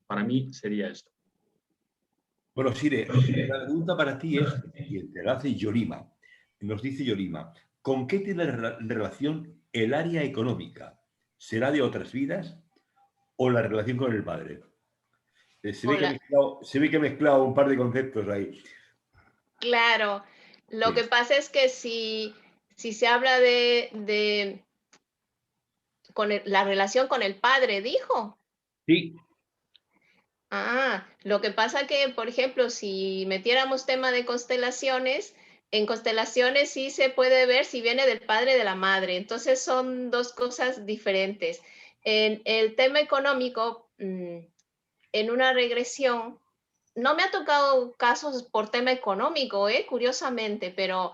Para mí sería esto. Bueno, Sire, la pregunta para ti es, y te la hace Yorima. Nos dice Yorima, ¿con qué tiene relación el área económica? ¿Será de otras vidas o la relación con el padre? Se ve que he mezclado un par de conceptos ahí. Claro, lo Sí. que pasa es que si se habla con la relación con el padre, dijo. Sí. Ah, lo que pasa que, por ejemplo, si metiéramos tema de constelaciones, en constelaciones sí se puede ver si viene del padre o de la madre. Entonces son dos cosas diferentes. En el tema económico, en una regresión, no me ha tocado casos por tema económico, curiosamente, pero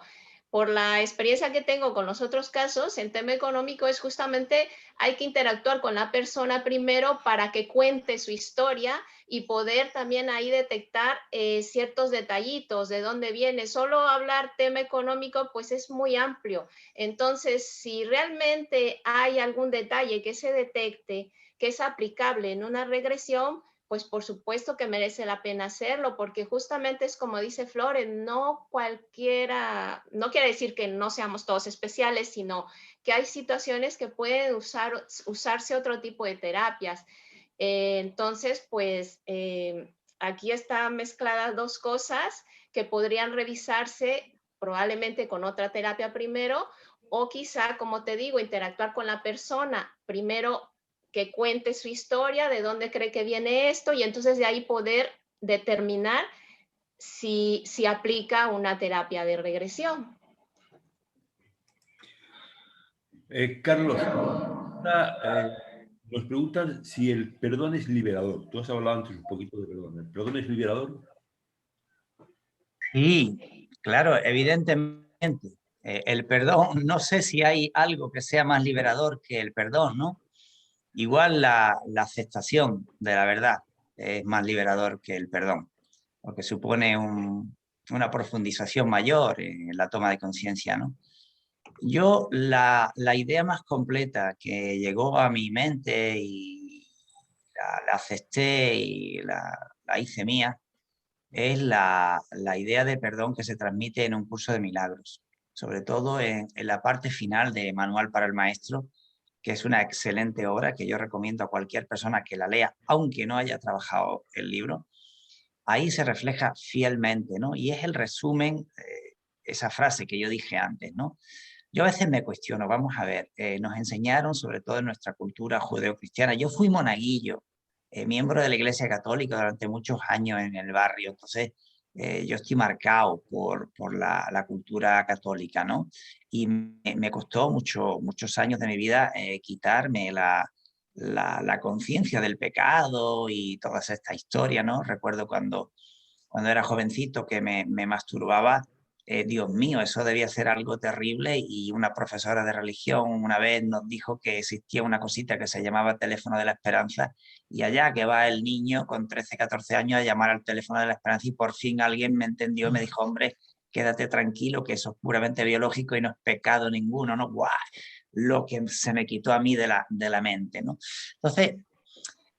por la experiencia que tengo con los otros casos, en tema económico es justamente hay que interactuar con la persona primero para que cuente su historia y poder también ahí detectar ciertos detallitos de dónde viene. Solo hablar tema económico pues es muy amplio. Entonces, si realmente hay algún detalle que se detecte que es aplicable en una regresión, pues por supuesto que merece la pena hacerlo, porque justamente es como dice Floren, no cualquiera, no quiere decir que no seamos todos especiales, sino que hay situaciones que pueden usarse otro tipo de terapias. Entonces, pues aquí están mezcladas dos cosas que podrían revisarse probablemente con otra terapia primero, o quizá, como te digo, interactuar con la persona primero que cuente su historia, de dónde cree que viene esto, y entonces de ahí poder determinar si aplica una terapia de regresión. Carlos, nos preguntan si el perdón es liberador. Tú has hablado antes un poquito de perdón. ¿El perdón es liberador? Sí, claro, evidentemente. El perdón, no sé si hay algo que sea más liberador que el perdón, ¿no? Igual la aceptación de la verdad es más liberador que el perdón, porque supone una profundización mayor en la toma de conciencia, ¿no? Yo la idea más completa que llegó a mi mente y la acepté y la hice mía es la idea de perdón que se transmite en un curso de milagros, sobre todo en la parte final de Manual para el Maestro, que es una excelente obra que yo recomiendo a cualquier persona que la lea, aunque no haya trabajado el libro. Ahí se refleja fielmente, ¿no? Y es el resumen, esa frase que yo dije antes, ¿no? Yo a veces me cuestiono, vamos a ver, nos enseñaron, sobre todo en nuestra cultura judeocristiana, yo fui monaguillo, miembro de la Iglesia Católica durante muchos años en el barrio, entonces yo estoy marcado por la cultura católica, ¿no? Y me costó muchos años de mi vida quitarme la conciencia del pecado y toda esta historia, ¿no? Recuerdo cuando era jovencito que me masturbaba. Dios mío, eso debía ser algo terrible, y una profesora de religión una vez nos dijo que existía una cosita que se llamaba teléfono de la esperanza, y allá que va el niño con 13, 14 años a llamar al teléfono de la esperanza, y por fin alguien me entendió y me dijo, hombre, quédate tranquilo, que eso es puramente biológico y no es pecado ninguno, ¿no? ¡Guau! Lo que se me quitó a mí de la mente, ¿no? Entonces,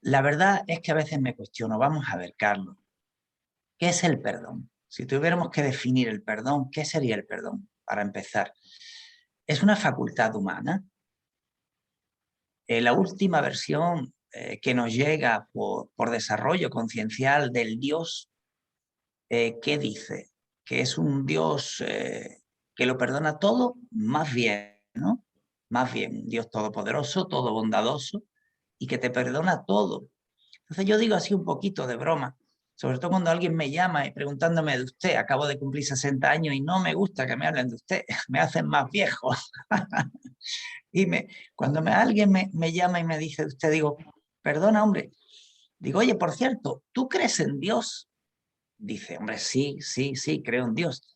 la verdad es que a veces me cuestiono, vamos a ver, Carlos, ¿qué es el perdón? Si tuviéramos que definir el perdón, ¿qué sería el perdón? Para empezar, ¿es una facultad humana? La última versión que nos llega por desarrollo conciencial del Dios, ¿qué dice? Que es un Dios que lo perdona todo, más bien, ¿no? Más bien, un Dios todopoderoso, todo bondadoso, y que te perdona todo. Entonces yo digo así un poquito de broma, sobre todo cuando alguien me llama y preguntándome de usted. Acabo de cumplir 60 años y no me gusta que me hablen de usted, me hacen más viejo. Y cuando alguien me llama y me dice de usted, digo, perdona, hombre. Digo, oye, por cierto, ¿tú crees en Dios? Dice, hombre, sí, creo en Dios.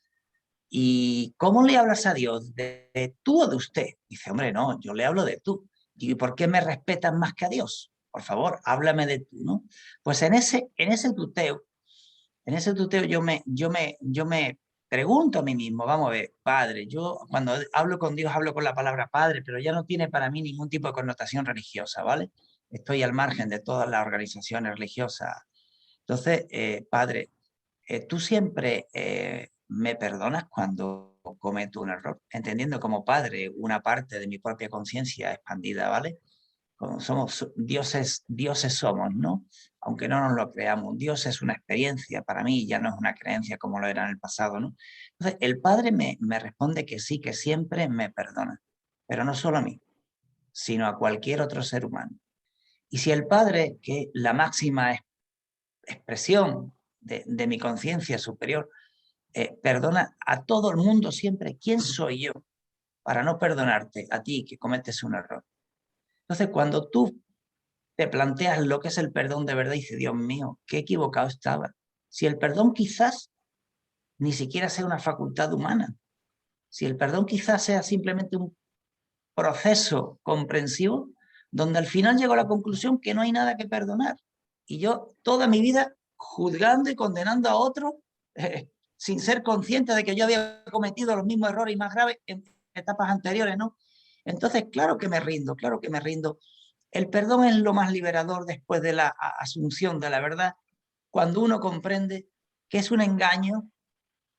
¿Y cómo le hablas a Dios? ¿De tú o de usted? Dice, hombre, no, yo le hablo de tú. Digo, ¿y por qué me respetas más que a Dios? Por favor, háblame de tú, ¿no? Pues en ese tuteo yo me pregunto a mí mismo, vamos a ver, Padre, yo cuando hablo con Dios hablo con la palabra Padre, pero ya no tiene para mí ningún tipo de connotación religiosa, ¿vale? Estoy al margen de todas las organizaciones religiosas. Entonces, Padre, tú siempre me perdonas cuando cometo un error, entendiendo como Padre una parte de mi propia conciencia expandida, ¿vale? Como somos dioses somos, ¿no? Aunque no nos lo creamos. Dios es una experiencia para mí, ya no es una creencia como lo era en el pasado, ¿no? Entonces, el Padre me responde que sí, que siempre me perdona, pero no solo a mí, sino a cualquier otro ser humano. Y si el Padre, que es la máxima expresión de mi conciencia superior, perdona a todo el mundo siempre, ¿quién soy yo para no perdonarte a ti que cometes un error? Entonces, cuando tú te planteas lo que es el perdón de verdad y dices, Dios mío, qué equivocado estaba. Si el perdón quizás ni siquiera sea una facultad humana, si el perdón quizás sea simplemente un proceso comprensivo donde al final llego a la conclusión que no hay nada que perdonar. Y yo toda mi vida juzgando y condenando a otro sin ser consciente de que yo había cometido los mismos errores y más graves en etapas anteriores, ¿no? Entonces, claro que me rindo, claro que me rindo. El perdón es lo más liberador después de la asunción de la verdad, cuando uno comprende que es un engaño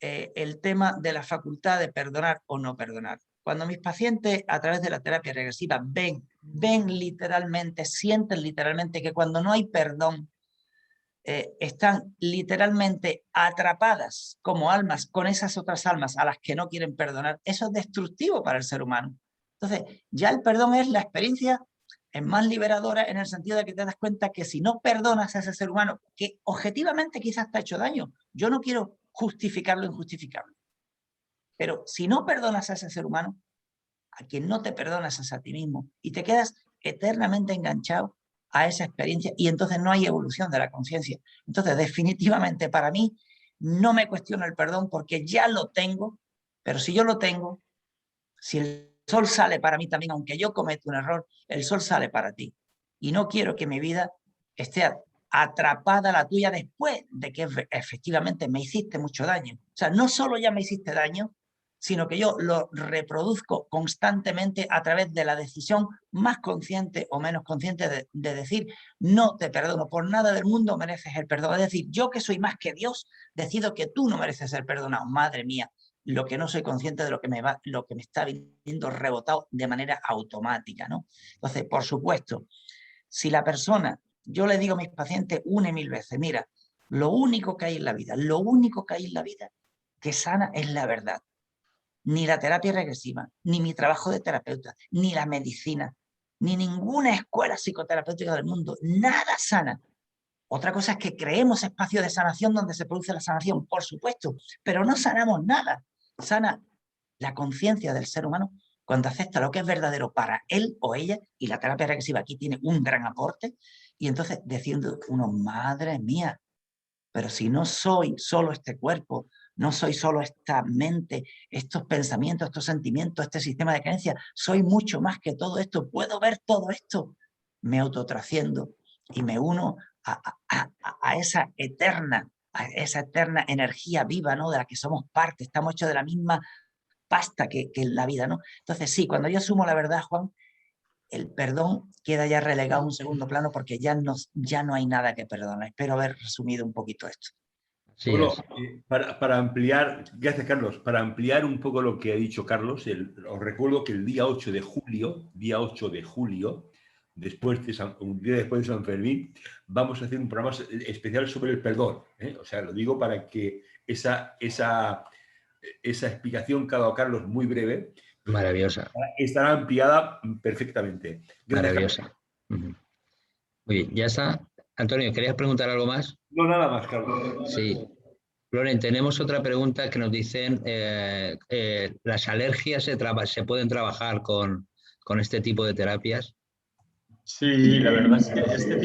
el tema de la facultad de perdonar o no perdonar. Cuando mis pacientes a través de la terapia regresiva ven literalmente, sienten literalmente que cuando no hay perdón, están literalmente atrapadas como almas con esas otras almas a las que no quieren perdonar, eso es destructivo para el ser humano. Entonces, ya el perdón es la experiencia es más liberadora en el sentido de que te das cuenta que si no perdonas a ese ser humano, que objetivamente quizás te ha hecho daño, yo no quiero justificar lo injustificable, pero si no perdonas a ese ser humano, a quien no te perdonas es a ti mismo y te quedas eternamente enganchado a esa experiencia y entonces no hay evolución de la conciencia. Entonces, definitivamente para mí no me cuestiono el perdón porque ya lo tengo, pero si yo lo tengo, si el sol sale para mí también, aunque yo cometa un error, el sol sale para ti. Y no quiero que mi vida esté atrapada a la tuya después de que efectivamente me hiciste mucho daño. O sea, no solo ya me hiciste daño, sino que yo lo reproduzco constantemente a través de la decisión más consciente o menos consciente de decir, no te perdono, por nada del mundo mereces el perdón. Es decir, yo que soy más que Dios, decido que tú no mereces ser perdonado. Madre mía, lo que no soy consciente de lo que me está viniendo rebotado de manera automática, ¿no? Entonces, por supuesto, si la persona, yo le digo a mis pacientes una y mil veces, mira, lo único que hay en la vida, lo único que hay en la vida que sana es la verdad. Ni la terapia regresiva, ni mi trabajo de terapeuta, ni la medicina, ni ninguna escuela psicoterapéutica del mundo, nada sana. Otra cosa es que creemos espacios de sanación donde se produce la sanación, por supuesto, pero no sanamos nada. Sana la conciencia del ser humano cuando acepta lo que es verdadero para él o ella, y la terapia regresiva aquí tiene un gran aporte, y entonces diciendo uno, madre mía, pero si no soy solo este cuerpo, no soy solo esta mente, estos pensamientos, estos sentimientos, este sistema de creencias, soy mucho más que todo esto, puedo ver todo esto, me autotrasciendo y me uno a esa eterna energía viva, ¿no? De la que somos parte, estamos hechos de la misma pasta que la vida, ¿no? Entonces sí, cuando yo asumo la verdad, Juan, el perdón queda ya relegado a un segundo plano porque ya no hay nada que perdonar. Espero haber resumido un poquito esto. Sí, bueno, para ampliar, gracias Carlos, para ampliar un poco lo que ha dicho Carlos, os recuerdo que el día 8 de julio, un día después de San Fermín, vamos a hacer un programa especial sobre el perdón. O sea, lo digo para que esa explicación que ha dado Carlos, muy breve, maravillosa. Estará ampliada perfectamente. Gracias, maravillosa. Carlos. Muy bien, ya está. Antonio, ¿querías preguntar algo más? No, nada más, Carlos. Sí. Loren, tenemos otra pregunta que nos dicen, ¿las alergias se pueden trabajar con este tipo de terapias? Sí, la verdad es que este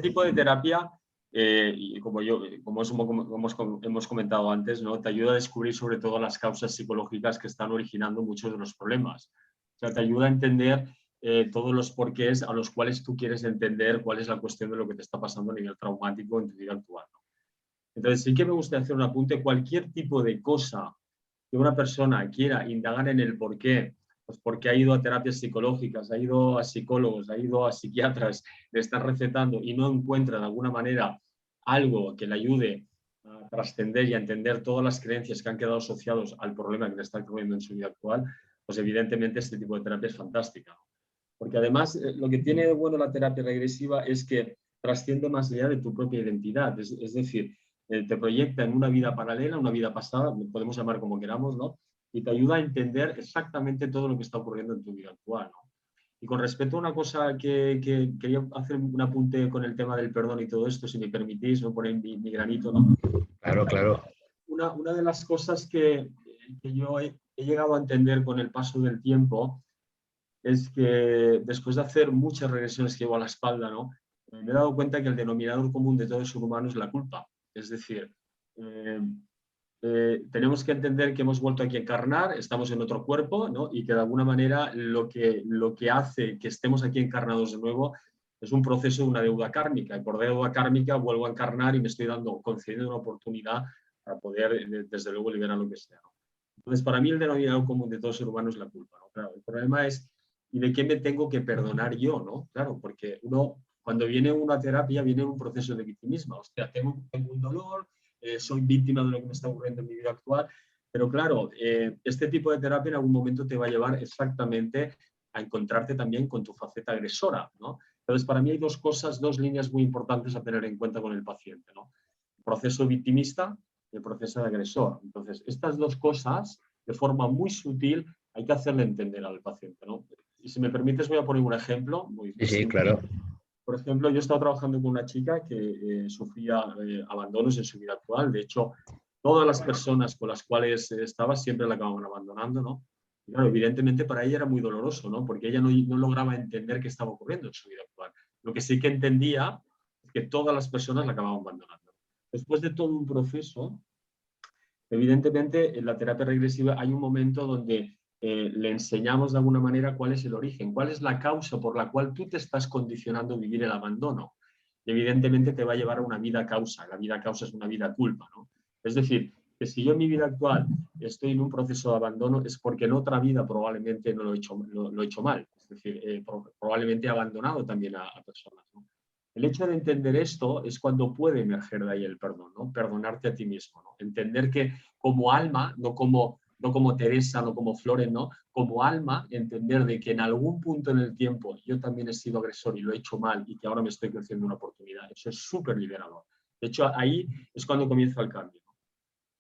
tipo de terapia, y como hemos comentado antes, ¿no? Te ayuda a descubrir sobre todo las causas psicológicas que están originando muchos de los problemas. O sea, te ayuda a entender todos los porqués a los cuales tú quieres entender cuál es la cuestión de lo que te está pasando a nivel traumático en tu vida actual, ¿no? Entonces, sí que me gustaría hacer un apunte. Cualquier tipo de cosa que una persona quiera indagar en el porqué, pues porque ha ido a terapias psicológicas, ha ido a psicólogos, ha ido a psiquiatras, le están recetando y no encuentra de alguna manera algo que le ayude a trascender y a entender todas las creencias que han quedado asociados al problema que le está ocurriendo en su vida actual, pues evidentemente este tipo de terapia es fantástica. Porque además lo que tiene de bueno la terapia regresiva es que trasciende más allá de tu propia identidad, es decir, te proyecta en una vida paralela, una vida pasada, podemos llamar como queramos, ¿no? Y te ayuda a entender exactamente todo lo que está ocurriendo en tu vida actual, ¿no? Y con respecto a una cosa que quería hacer un apunte con el tema del perdón y todo esto, si me permitís, ¿no? Poner mi granito, ¿no? Claro, claro. Una de las cosas que yo he llegado a entender con el paso del tiempo es que después de hacer muchas regresiones que llevo a la espalda, ¿no? Me he dado cuenta que el denominador común de todo ser humano es la culpa. Es decir, tenemos que entender que hemos vuelto aquí a encarnar, estamos en otro cuerpo, ¿no? Y que de alguna manera lo que hace que estemos aquí encarnados de nuevo es un proceso de una deuda kármica. Y por deuda kármica vuelvo a encarnar y me estoy concediendo una oportunidad para poder, desde luego, liberar lo que sea, ¿no? Entonces, para mí el denominador común de todo ser humano es la culpa, ¿no? Claro, el problema es, ¿y de qué me tengo que perdonar yo, no? Claro, porque uno, cuando viene una terapia, viene un proceso de victimismo. O sea, tengo un dolor, soy víctima de lo que me está ocurriendo en mi vida actual, pero claro, este tipo de terapia en algún momento te va a llevar exactamente a encontrarte también con tu faceta agresora, ¿no? Entonces, para mí hay dos líneas muy importantes a tener en cuenta con el paciente, ¿no? El proceso victimista y el proceso de agresor. Entonces, estas dos cosas, de forma muy sutil, hay que hacerle entender al paciente, ¿no? Y si me permites, voy a poner un ejemplo. Muy Sí, simple. claro. Por ejemplo, yo he estado trabajando con una chica que sufría abandonos en su vida actual. De hecho, todas las personas con las cuales estaba siempre la acababan abandonando, ¿no? Y claro, evidentemente para ella era muy doloroso, ¿no? Porque ella no lograba entender qué estaba ocurriendo en su vida actual. Lo que sí que entendía es que todas las personas la acababan abandonando. Después de todo un proceso, evidentemente en la terapia regresiva hay un momento donde le enseñamos de alguna manera cuál es el origen, cuál es la causa por la cual tú te estás condicionando a vivir el abandono. Y evidentemente te va a llevar a una vida causa. La vida causa es una vida culpa, ¿no? Es decir, que si yo en mi vida actual estoy en un proceso de abandono es porque en otra vida probablemente no lo he hecho mal. Es decir, probablemente he abandonado también a personas, ¿no? El hecho de entender esto es cuando puede emerger de ahí el perdón, ¿no? Perdonarte a ti mismo, ¿no? Entender que como alma, no como Teresa, no como Flores, ¿no? Como alma, entender de que en algún punto en el tiempo yo también he sido agresor y lo he hecho mal y que ahora me estoy creciendo una oportunidad. Eso es súper liberador. De hecho, ahí es cuando comienza el cambio, ¿no?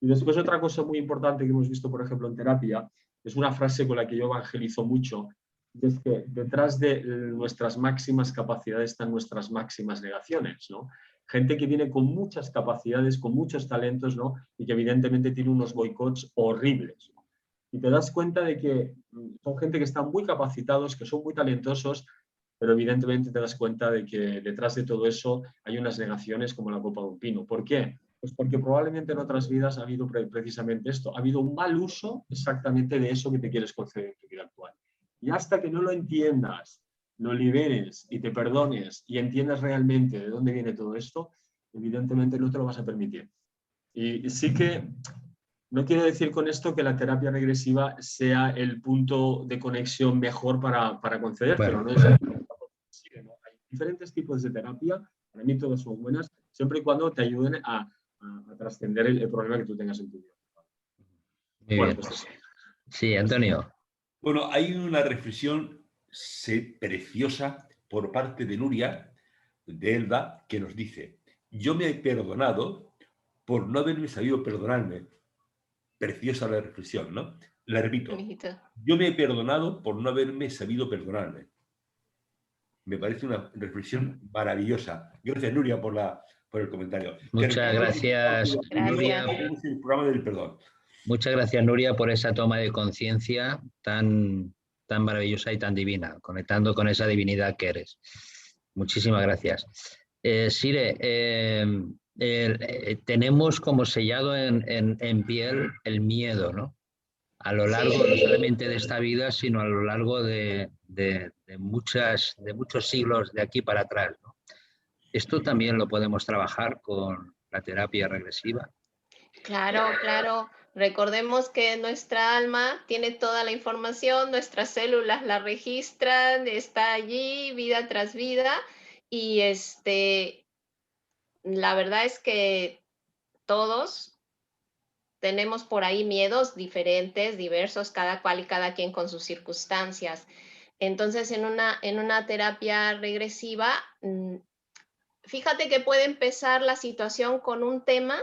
Y después otra cosa muy importante que hemos visto, por ejemplo, en terapia, es una frase con la que yo evangelizo mucho, y es que detrás de nuestras máximas capacidades están nuestras máximas negaciones, ¿no? Gente que viene con muchas capacidades, con muchos talentos, ¿no? Y que evidentemente tiene unos boicots horribles, ¿no? Y te das cuenta de que son gente que están muy capacitados, que son muy talentosos, pero evidentemente te das cuenta de que detrás de todo eso hay unas negaciones como la copa de un pino. ¿Por qué? Pues porque probablemente en otras vidas ha habido precisamente esto, ha habido un mal uso exactamente de eso que te quieres conceder en tu vida actual. Y hasta que no lo entiendas, lo liberes y te perdones y entiendas realmente de dónde viene todo esto, evidentemente no te lo vas a permitir. Y sí que no quiero decir con esto que la terapia regresiva sea el punto de conexión mejor para concedértelo, Bueno. ¿no? Hay diferentes tipos de terapia, para mí todas son buenas, siempre y cuando te ayuden a trascender el problema que tú tengas en tu vida. Muy Bueno, bien. pues eso. Sí, Antonio. Bueno, hay una reflexión preciosa por parte de Nuria, de Elba, que nos dice: yo me he perdonado por no haberme sabido perdonarme. Preciosa la reflexión, ¿no? La repito. Yo me he perdonado por no haberme sabido perdonarme. Me parece una reflexión maravillosa. Gracias, Nuria, por el comentario. Muchas gracias, Nuria. Tenemos el programa del perdón. Muchas gracias, Nuria, por esa toma de conciencia tan maravillosa y tan divina, conectando con esa divinidad que eres. Muchísimas gracias. Sire, tenemos como sellado en piel el miedo, ¿no? A lo largo no solamente de esta vida, sino a lo largo de muchos siglos de aquí para atrás, ¿no? Esto también lo podemos trabajar con la terapia regresiva. Claro, claro. Recordemos que nuestra alma tiene toda la información, nuestras células la registran, está allí vida tras vida y la verdad es que todos tenemos por ahí miedos diferentes, diversos, cada cual y cada quien con sus circunstancias. Entonces, en una terapia regresiva, fíjate que puede empezar la situación con un tema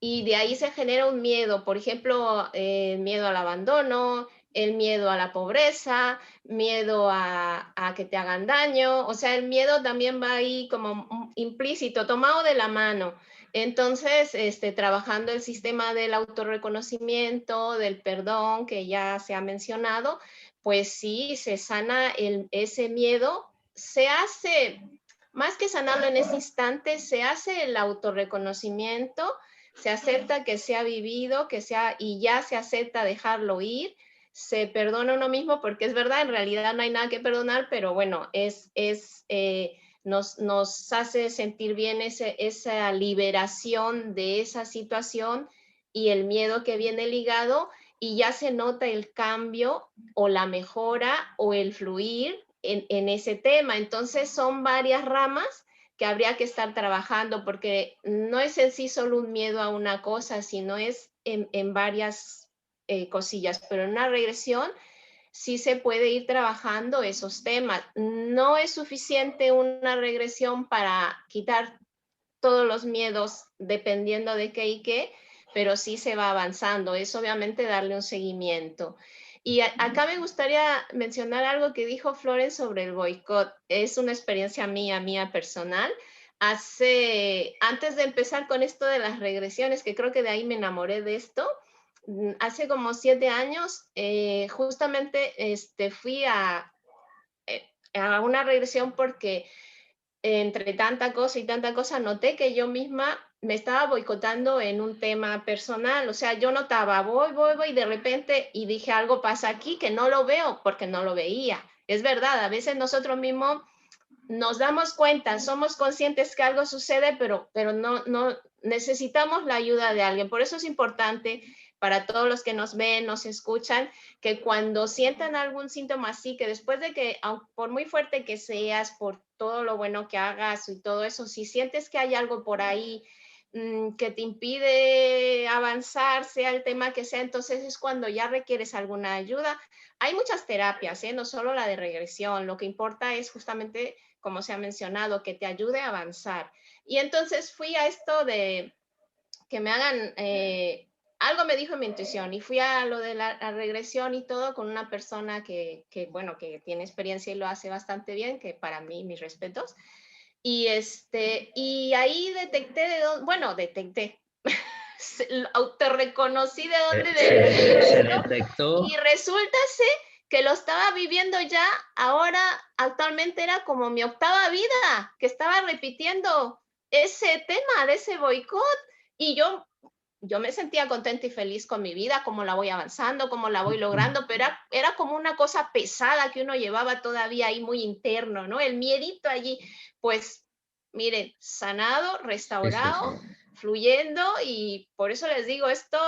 y de ahí se genera un miedo, por ejemplo, el miedo al abandono, el miedo a la pobreza, miedo a que te hagan daño, o sea, el miedo también va ahí como implícito, tomado de la mano. Entonces, trabajando el sistema del autorreconocimiento, del perdón que ya se ha mencionado, pues sí, se sana ese miedo, se hace, más que sanarlo en ese instante, se hace el autorreconocimiento, se acepta que se ha vivido, y ya se acepta dejarlo ir, se perdona a uno mismo, porque es verdad, en realidad no hay nada que perdonar, pero bueno, nos hace sentir bien esa liberación de esa situación y el miedo que viene ligado, y ya se nota el cambio o la mejora o el fluir en ese tema. Entonces son varias ramas que habría que estar trabajando, porque no es en sí solo un miedo a una cosa, sino es en varias cosillas, pero en una regresión sí se puede ir trabajando esos temas. No es suficiente una regresión para quitar todos los miedos dependiendo de qué y qué, pero sí se va avanzando. Es obviamente darle un seguimiento. Y acá me gustaría mencionar algo que dijo Flores sobre el boicot. Es una experiencia mía personal. Antes de empezar con esto de las regresiones, que creo que de ahí me enamoré de esto, hace como 7 años, justamente fui a una regresión porque entre tanta cosa y tanta cosa noté que yo misma me estaba boicotando en un tema personal. O sea, yo notaba, voy, y de repente, y dije, algo pasa aquí que no lo veo porque no lo veía. Es verdad, a veces nosotros mismos nos damos cuenta, somos conscientes que algo sucede, pero no necesitamos la ayuda de alguien. Por eso es importante para todos los que nos ven, nos escuchan, que cuando sientan algún síntoma así, que después de que, por muy fuerte que seas, por todo lo bueno que hagas y todo eso, si sientes que hay algo por ahí que te impide avanzar, sea el tema que sea, entonces es cuando ya requieres alguna ayuda. Hay muchas terapias, no solo la de regresión. Lo que importa es justamente, como se ha mencionado, que te ayude a avanzar. Y entonces fui a esto de que me hagan, algo me dijo mi intuición, y fui a lo de la regresión y todo con una persona que tiene experiencia y lo hace bastante bien, que para mí, mis respetos. Y ahí detecté detecté, autorreconocí de dónde venía Se esto, detectó. y resulta que lo estaba viviendo ya, ahora actualmente era como mi 8ª vida, que estaba repitiendo ese tema de ese boicot, y yo me sentía contenta y feliz con mi vida, cómo la voy avanzando, cómo la voy logrando, pero era como una cosa pesada que uno llevaba todavía ahí muy interno, ¿no? El miedito allí, pues, miren, sanado, restaurado, fluyendo, y por eso les digo, esto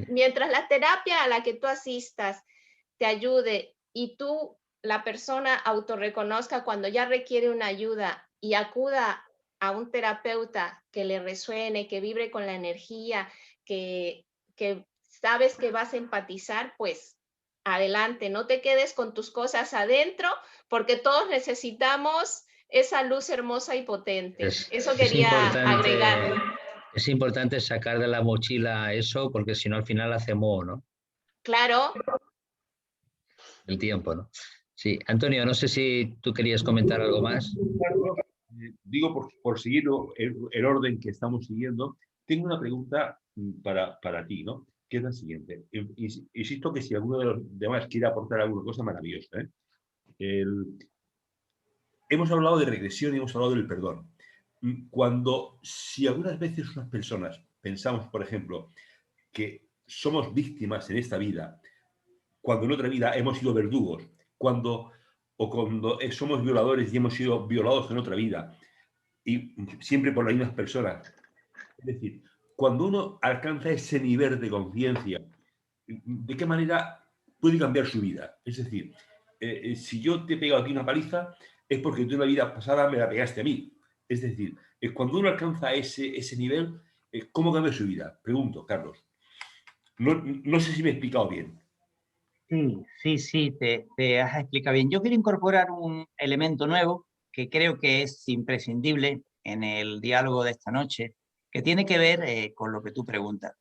mientras la terapia a la que tú asistas te ayude y tú, la persona, autorreconozca cuando ya requiere una ayuda y acuda a un terapeuta que le resuene, que vibre con la energía, que sabes que vas a empatizar, pues adelante, no te quedes con tus cosas adentro, porque todos necesitamos esa luz hermosa y potente. Eso quería agregar. Es importante sacar de la mochila eso, porque si no al final hace moho, ¿no? Claro. El tiempo, ¿no? Sí, Antonio, no sé si tú querías comentar algo más. Digo, por seguir el orden que estamos siguiendo, tengo una pregunta para ti, ¿no? Que es la siguiente. Insisto que si alguno de los demás quiere aportar alguna cosa, maravillosa, ¿eh? Hemos hablado de regresión y hemos hablado del perdón. Si algunas veces unas personas pensamos, por ejemplo, que somos víctimas en esta vida, cuando en otra vida hemos sido verdugos, cuando somos violadores y hemos sido violados en otra vida, y siempre por las mismas personas. Es decir, cuando uno alcanza ese nivel de conciencia, ¿de qué manera puede cambiar su vida? Es decir, si yo te he pegado a ti una paliza, es porque tú en la vida pasada me la pegaste a mí. Es decir, cuando uno alcanza ese nivel, ¿cómo cambia su vida? Pregunto, Carlos. No sé si me he explicado bien. Sí, te has explicado bien. Yo quiero incorporar un elemento nuevo que creo que es imprescindible en el diálogo de esta noche, que tiene que ver con lo que tú preguntas.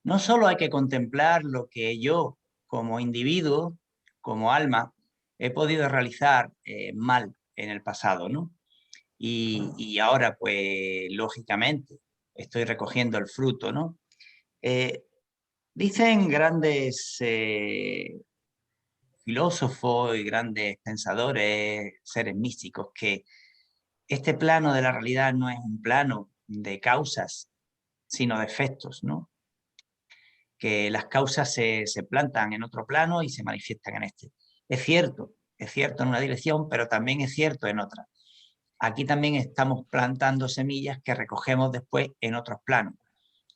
No solo hay que contemplar lo que yo, como individuo, como alma, he podido realizar mal en el pasado, ¿no? Y ahora, pues, lógicamente, estoy recogiendo el fruto, ¿no? Dicen grandes filósofos y grandes pensadores, seres místicos, que este plano de la realidad no es un plano de causas, sino de efectos, ¿no? Que las causas se plantan en otro plano y se manifiestan en este. Es cierto en una dirección, pero también es cierto en otra. Aquí también estamos plantando semillas que recogemos después en otros planos.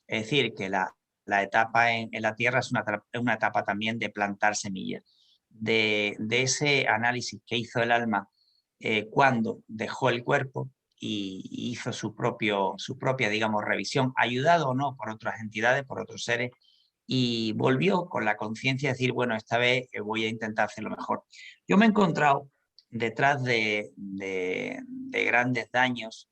Es decir, que la etapa en la Tierra es una etapa también de plantar semillas. De ese análisis que hizo el alma cuando dejó el cuerpo y hizo su propia, digamos, revisión, ayudado o no por otras entidades, por otros seres, y volvió con la conciencia de decir, bueno, esta vez voy a intentar hacerlo mejor. Yo me he encontrado detrás de grandes daños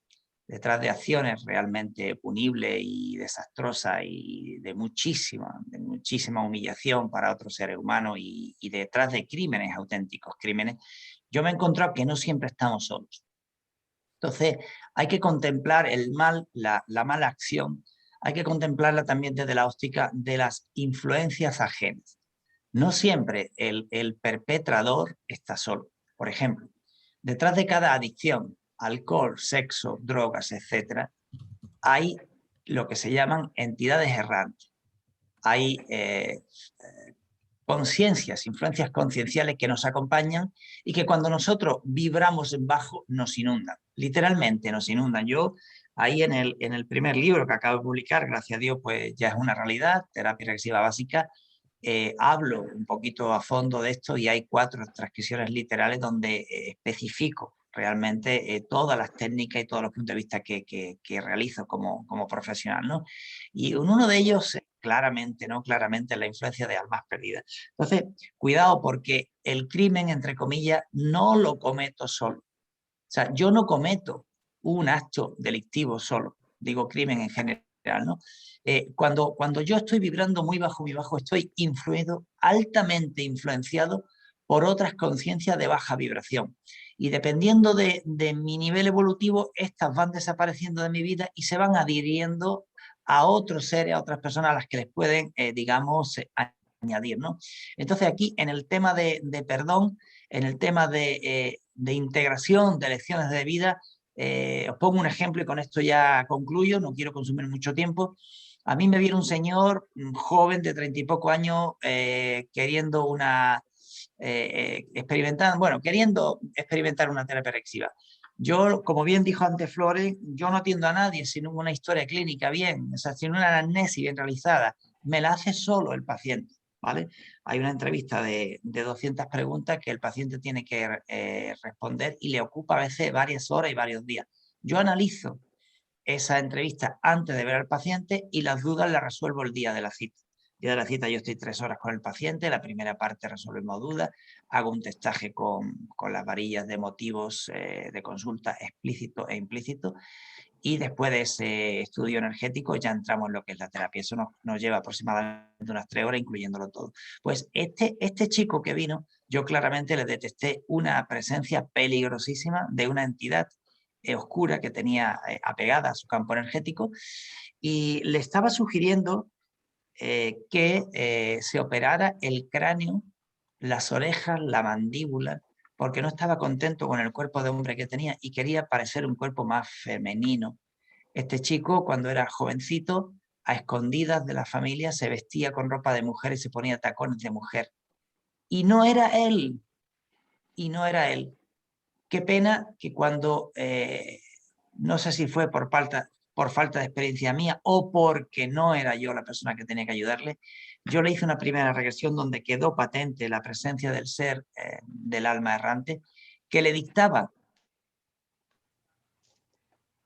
detrás de acciones realmente punibles y desastrosas y de muchísima humillación para otros seres humanos y detrás de crímenes, auténticos crímenes, yo me he encontrado que no siempre estamos solos. Entonces, hay que contemplar el mal, la mala acción, hay que contemplarla también desde la óptica de las influencias ajenas. No siempre el perpetrador está solo. Por ejemplo, detrás de cada adicción, alcohol, sexo, drogas, etc., hay lo que se llaman entidades errantes. Hay conciencias, influencias concienciales que nos acompañan y que cuando nosotros vibramos en bajo nos inundan, literalmente nos inundan. Yo ahí en el primer libro que acabo de publicar, gracias a Dios, pues ya es una realidad, Terapia Regresiva Básica, hablo un poquito a fondo de esto y hay 4 transcripciones literales donde especifico realmente todas las técnicas y todos los puntos de vista que realizo como profesional, ¿no? Y uno de ellos, claramente la influencia de almas perdidas. Entonces, cuidado porque el crimen, entre comillas, no lo cometo solo. O sea, yo no cometo un acto delictivo solo, digo crimen en general, ¿no? Cuando yo estoy vibrando muy bajo, estoy influido, altamente influenciado por otras conciencias de baja vibración. Y dependiendo de mi nivel evolutivo, estas van desapareciendo de mi vida y se van adhiriendo a otros seres, a otras personas a las que les pueden, digamos, añadir, ¿no? Entonces aquí, en el tema de perdón, en el tema de integración, de lecciones de vida, os pongo un ejemplo y con esto ya concluyo, no quiero consumir mucho tiempo. A mí me viene un señor joven de 30 y poco años queriendo queriendo experimentar una terapia regresiva. Yo, como bien dijo antes Flores, yo no atiendo a nadie sin una historia clínica bien, o sea, sin una anamnesis bien realizada. Me la hace solo el paciente, ¿vale? Hay una entrevista de 200 preguntas que el paciente tiene que responder y le ocupa a veces varias horas y varios días. Yo analizo esa entrevista antes de ver al paciente y las dudas las resuelvo el día de la cita. El día de la cita yo estoy 3 horas con el paciente, la primera parte resolvemos dudas, hago un testaje con las varillas de motivos de consulta explícito e implícito y después de ese estudio energético ya entramos en lo que es la terapia. Eso nos lleva aproximadamente unas 3 horas incluyéndolo todo. Pues este chico que vino, yo claramente le detecté una presencia peligrosísima de una entidad oscura que tenía apegada a su campo energético y le estaba sugiriendo que se operara el cráneo, las orejas, la mandíbula, porque no estaba contento con el cuerpo de hombre que tenía y quería parecer un cuerpo más femenino. Este chico, cuando era jovencito, a escondidas de la familia, se vestía con ropa de mujer y se ponía tacones de mujer. Y no era él. Qué pena que cuando, no sé si fue por falta de experiencia mía o porque no era yo la persona que tenía que ayudarle, yo le hice una primera regresión donde quedó patente la presencia del ser, del alma errante, que le dictaba,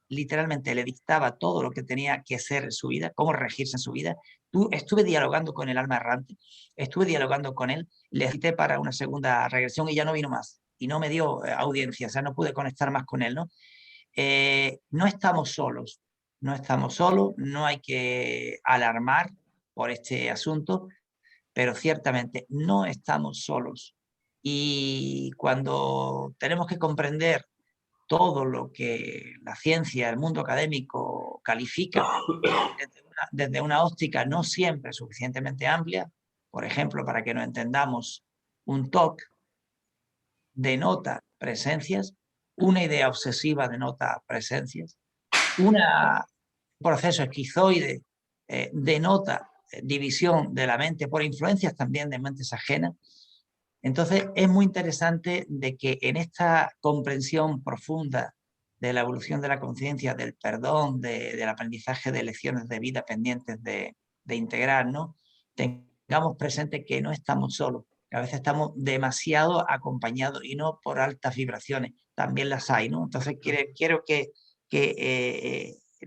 literalmente le dictaba todo lo que tenía que hacer en su vida, cómo regirse en su vida. Estuve dialogando con el alma errante, estuve dialogando con él, le cité para una segunda regresión y ya no vino más. Y no me dio audiencia, o sea, no pude conectar más con él, ¿no? No estamos solos, no hay que alarmar por este asunto, pero ciertamente no estamos solos. Y cuando tenemos que comprender todo lo que la ciencia, el mundo académico califica desde una óptica no siempre suficientemente amplia, por ejemplo, para que nos entendamos, un TOC denota presencias, una idea obsesiva denota presencias, un proceso esquizoide denota división de la mente por influencias también de mentes ajenas. Entonces es muy interesante de que en esta comprensión profunda de la evolución de la conciencia, del perdón, del aprendizaje de lecciones de vida pendientes de integrar, ¿no? Tengamos presente que no estamos solos, que a veces estamos demasiado acompañados y no por altas vibraciones, también las hay, ¿no? Entonces quiero que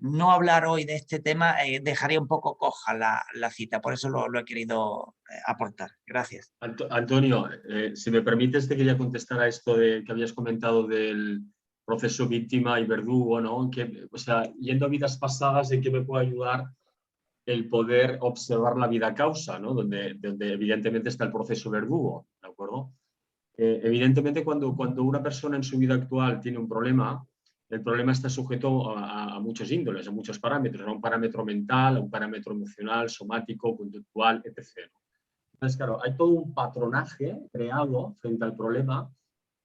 no hablar hoy de este tema dejaría un poco coja la cita, por eso lo he querido aportar. Gracias. Antonio, si me permites, te quería contestar a esto que habías comentado del proceso víctima y verdugo, ¿no? O sea, yendo a vidas pasadas, ¿en qué me puede ayudar el poder observar la vida causa, ¿no? Donde evidentemente está el proceso verdugo, ¿de acuerdo? Evidentemente, cuando una persona en su vida actual tiene un problema, el problema está sujeto a muchos índoles, a muchos parámetros, a un parámetro mental, a un parámetro emocional, somático, conductual, etc. Entonces, claro, hay todo un patronaje creado frente al problema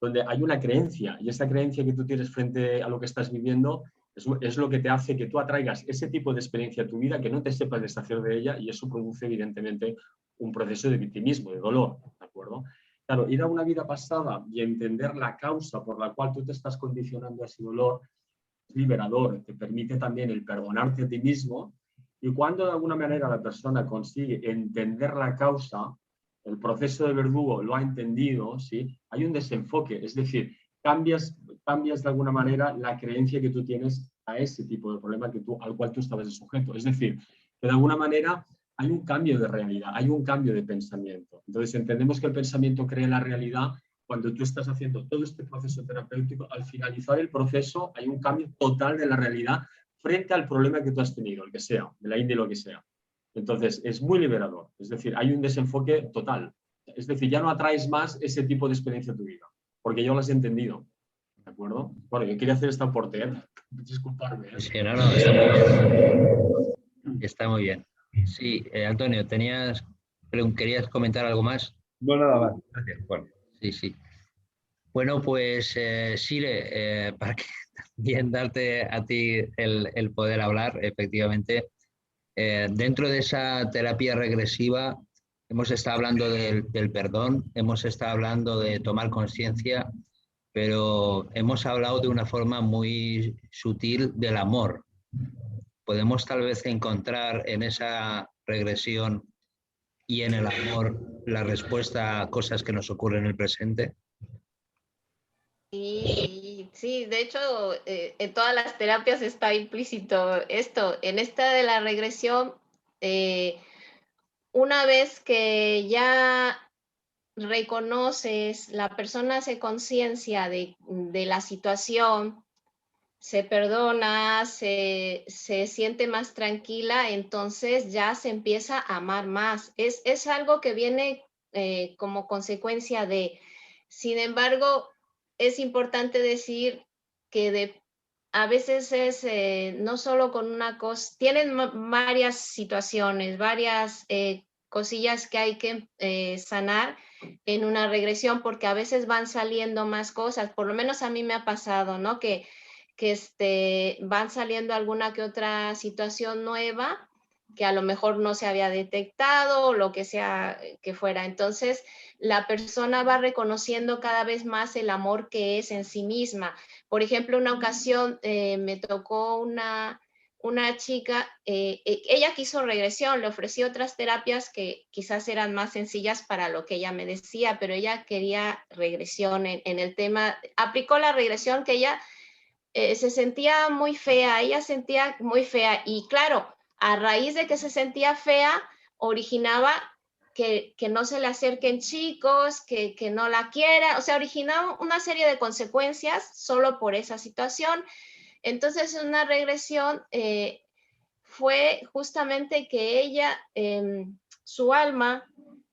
donde hay una creencia, y esa creencia que tú tienes frente a lo que estás viviendo es lo que te hace que tú atraigas ese tipo de experiencia a tu vida, que no te sepas deshacer de ella, y eso produce evidentemente un proceso de victimismo, de dolor, ¿de acuerdo? Claro, ir a una vida pasada y entender la causa por la cual tú te estás condicionando a ese dolor es liberador, te permite también el perdonarte a ti mismo, y cuando de alguna manera la persona consigue entender la causa, el proceso de verdugo lo ha entendido, ¿sí? Hay un desenfoque, es decir, cambias de alguna manera la creencia que tú tienes a ese tipo de problema al cual tú estabas sujeto. Es decir, que de alguna manera hay un cambio de realidad, hay un cambio de pensamiento. Entonces entendemos que el pensamiento crea la realidad. Cuando tú estás haciendo todo este proceso terapéutico, al finalizar el proceso hay un cambio total de la realidad frente al problema que tú has tenido, el que sea, de la índole lo que sea. Entonces, es muy liberador. Es decir, hay un desenfoque total. Es decir, ya no atraes más ese tipo de experiencia a tu vida, porque ya lo has entendido. ¿De acuerdo? Bueno, yo quería hacer esta aporte, ¿eh? Disculparme. Sí, no, está muy bien. Está muy bien. Sí, Antonio, querías comentar algo más. No, nada más. Gracias, Juan. Sí, sí. Bueno, pues Sire, para que también darte a ti el poder hablar, efectivamente, dentro de esa terapia regresiva hemos estado hablando del perdón, hemos estado hablando de tomar conciencia, pero hemos hablado de una forma muy sutil del amor. Podemos tal vez encontrar en esa regresión y en el amor la respuesta a cosas que nos ocurren en el presente. Sí, de hecho, en todas las terapias está implícito esto. En esta de la regresión, una vez que ya reconoces, la persona hace conciencia de la situación, se perdona, se siente más tranquila, entonces ya se empieza a amar más. Es algo que viene como consecuencia de, sin embargo, es importante decir que a veces es no solo con una cosa, tienen varias situaciones, varias cosillas que hay que sanar en una regresión, porque a veces van saliendo más cosas, por lo menos a mí me ha pasado, ¿no? Que van saliendo alguna que otra situación nueva que a lo mejor no se había detectado o lo que sea que fuera. Entonces, la persona va reconociendo cada vez más el amor que es en sí misma. Por ejemplo, una ocasión me tocó una chica, ella quiso regresión, le ofrecí otras terapias que quizás eran más sencillas para lo que ella me decía, pero ella quería regresión en el tema, aplicó la regresión que ella se sentía muy fea, ella sentía muy fea y claro, a raíz de que se sentía fea, originaba que no se le acerquen chicos, que no la quiera, o sea, originaba una serie de consecuencias solo por esa situación. Entonces, una regresión fue justamente que ella, su alma,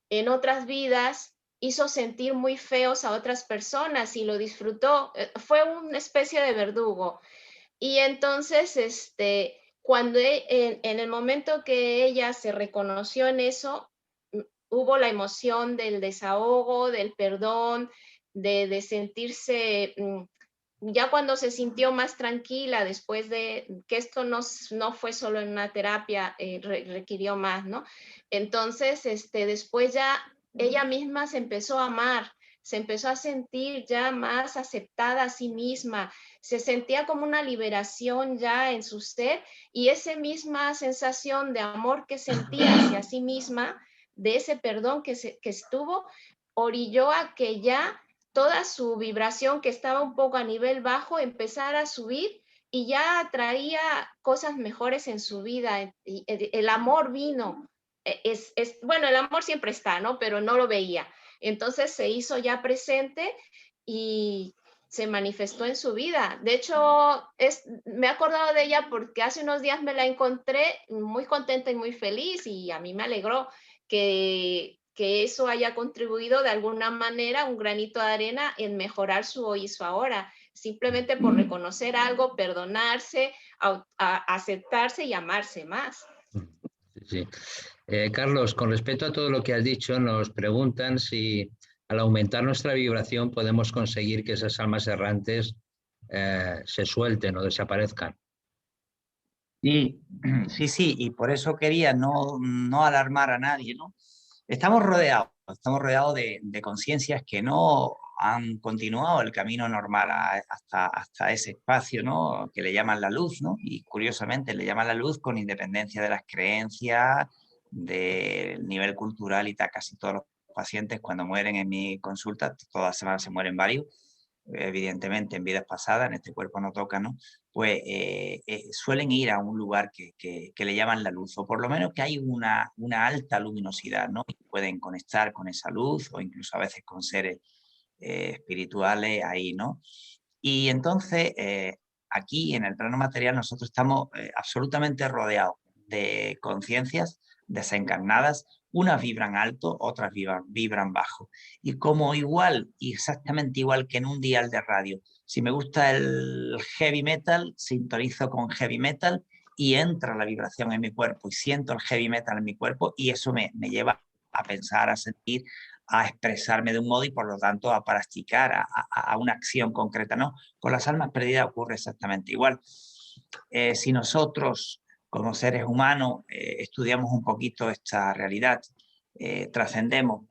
en otras vidas, hizo sentir muy feos a otras personas y lo disfrutó. Fue una especie de verdugo. Y entonces, cuando en el momento que ella se reconoció en eso, hubo la emoción del desahogo, del perdón, de sentirse, ya cuando se sintió más tranquila después de que esto no fue solo en una terapia, requirió más, ¿no? Entonces, después ya ella misma se empezó a amar, se empezó a sentir ya más aceptada a sí misma, se sentía como una liberación ya en su ser y esa misma sensación de amor que sentía hacia sí misma, de ese perdón que estuvo, orilló a que ya toda su vibración que estaba un poco a nivel bajo empezara a subir y ya traía cosas mejores en su vida. El amor vino. Bueno, el amor siempre está, ¿no? Pero no lo veía. Entonces se hizo ya presente y se manifestó en su vida. De hecho, me he acordado de ella porque hace unos días me la encontré muy contenta y muy feliz, y a mí me alegró que eso haya contribuido de alguna manera, un granito de arena en mejorar su hoy y su ahora, simplemente por reconocer algo, perdonarse, aceptarse y amarse más. Sí. Carlos, con respecto a todo lo que has dicho, nos preguntan si al aumentar nuestra vibración podemos conseguir que esas almas errantes se suelten o desaparezcan. Sí, sí, y por eso quería no alarmar a nadie, ¿no? Estamos rodeados de conciencias que no han continuado el camino normal hasta ese espacio, ¿no? Que le llaman la luz, ¿no? Y curiosamente le llaman la luz con independencia de las creencias, del nivel cultural y tal. Casi todos los pacientes cuando mueren en mi consulta, todas las semanas se mueren varios, evidentemente en vidas pasadas, en este cuerpo no toca, ¿no? Pues suelen ir a un lugar que le llaman la luz, o por lo menos que hay una alta luminosidad, ¿no? Y pueden conectar con esa luz, o incluso a veces con seres espirituales ahí, ¿no? Y entonces, aquí en el plano material nosotros estamos absolutamente rodeados de conciencias desencarnadas. Unas vibran alto, otras vibran bajo. Y como igual, y exactamente igual que en un dial de radio, si me gusta el heavy metal, sintonizo con heavy metal y entra la vibración en mi cuerpo y siento el heavy metal en mi cuerpo, y eso me lleva a pensar, a sentir, a expresarme de un modo y por lo tanto a practicar, a una acción concreta, ¿no? Con las almas perdidas ocurre exactamente igual. Si nosotros como seres humanos estudiamos un poquito esta realidad, trascendemos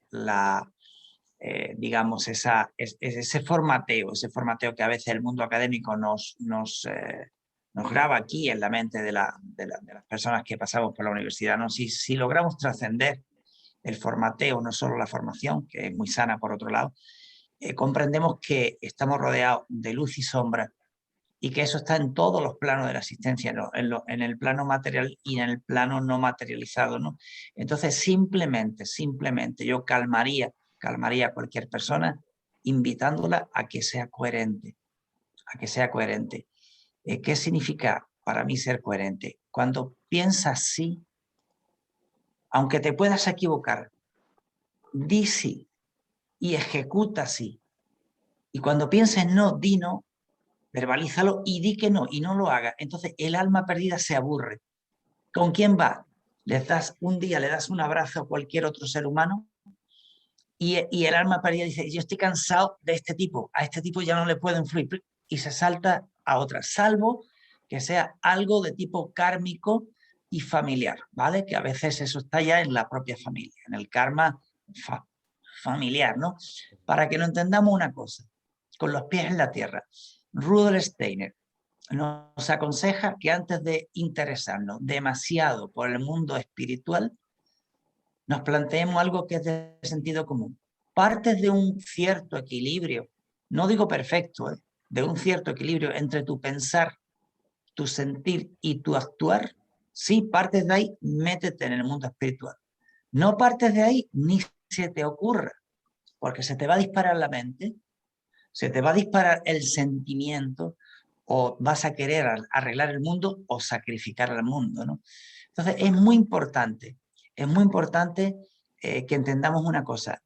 digamos, ese formateo que a veces el mundo académico nos graba aquí en la mente de las personas que pasamos por la universidad, ¿no? Si logramos trascender el formateo, no solo la formación, que es muy sana por otro lado, comprendemos que estamos rodeados de luz y sombra, y que eso está en todos los planos de la existencia, en el plano material y en el plano no materializado, ¿no? Entonces, simplemente yo calmaría a cualquier persona invitándola a que sea coherente, ¿Qué significa para mí ser coherente? Cuando piensas sí, aunque te puedas equivocar, di sí y ejecuta sí. Y cuando pienses no, di no, verbalízalo y di que no, y no lo hagas. Entonces el alma perdida se aburre. ¿Con quién va? Le das un abrazo a cualquier otro ser humano y el alma perdida dice, yo estoy cansado de este tipo, a este tipo ya no le puedo influir, y se salta a otra, salvo que sea algo de tipo kármico y familiar, ¿vale? Que a veces eso está ya en la propia familia, en el karma familiar, ¿no? Para que lo entendamos una cosa, con los pies en la tierra. Rudolf Steiner nos aconseja que antes de interesarnos demasiado por el mundo espiritual, nos planteemos algo que es de sentido común. Partes de un cierto equilibrio, no digo perfecto, de un cierto equilibrio entre tu pensar, tu sentir y tu actuar. Si partes de ahí, métete en el mundo espiritual. No partes de ahí, ni se te ocurra, porque se te va a disparar la mente, se te va a disparar el sentimiento, o vas a querer arreglar el mundo o sacrificar al mundo, ¿no? Entonces es muy importante que entendamos una cosa.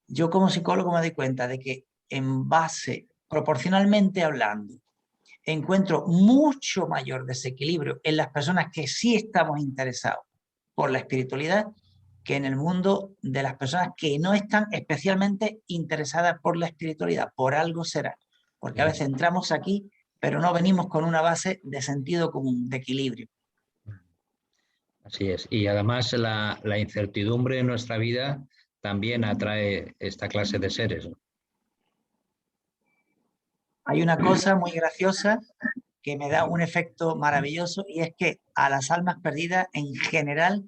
Yo como psicólogo me doy cuenta de que en base, proporcionalmente hablando, encuentro mucho mayor desequilibrio en las personas que sí estamos interesados por la espiritualidad que en el mundo de las personas que no están especialmente interesadas por la espiritualidad. Por algo será, porque a veces entramos aquí, pero no venimos con una base de sentido común, de equilibrio. Así es. Y además la incertidumbre en nuestra vida también atrae esta clase de seres, ¿no? Hay una cosa muy graciosa que me da un efecto maravilloso, y es que a las almas perdidas en general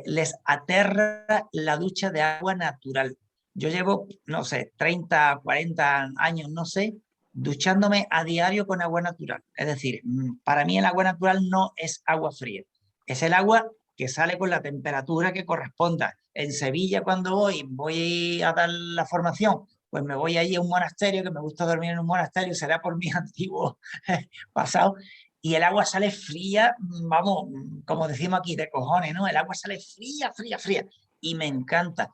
les aterra la ducha de agua natural. Yo llevo, no sé, 30, 40 años, no sé, duchándome a diario con agua natural. Es decir, para mí el agua natural no es agua fría, es el agua que sale con la temperatura que corresponda. En Sevilla, cuando voy a dar la formación, pues me voy allí a un monasterio, que me gusta dormir en un monasterio, será por mi antiguo pasado, y el agua sale fría, vamos, como decimos aquí, de cojones, ¿no? El agua sale fría, fría, fría, y me encanta.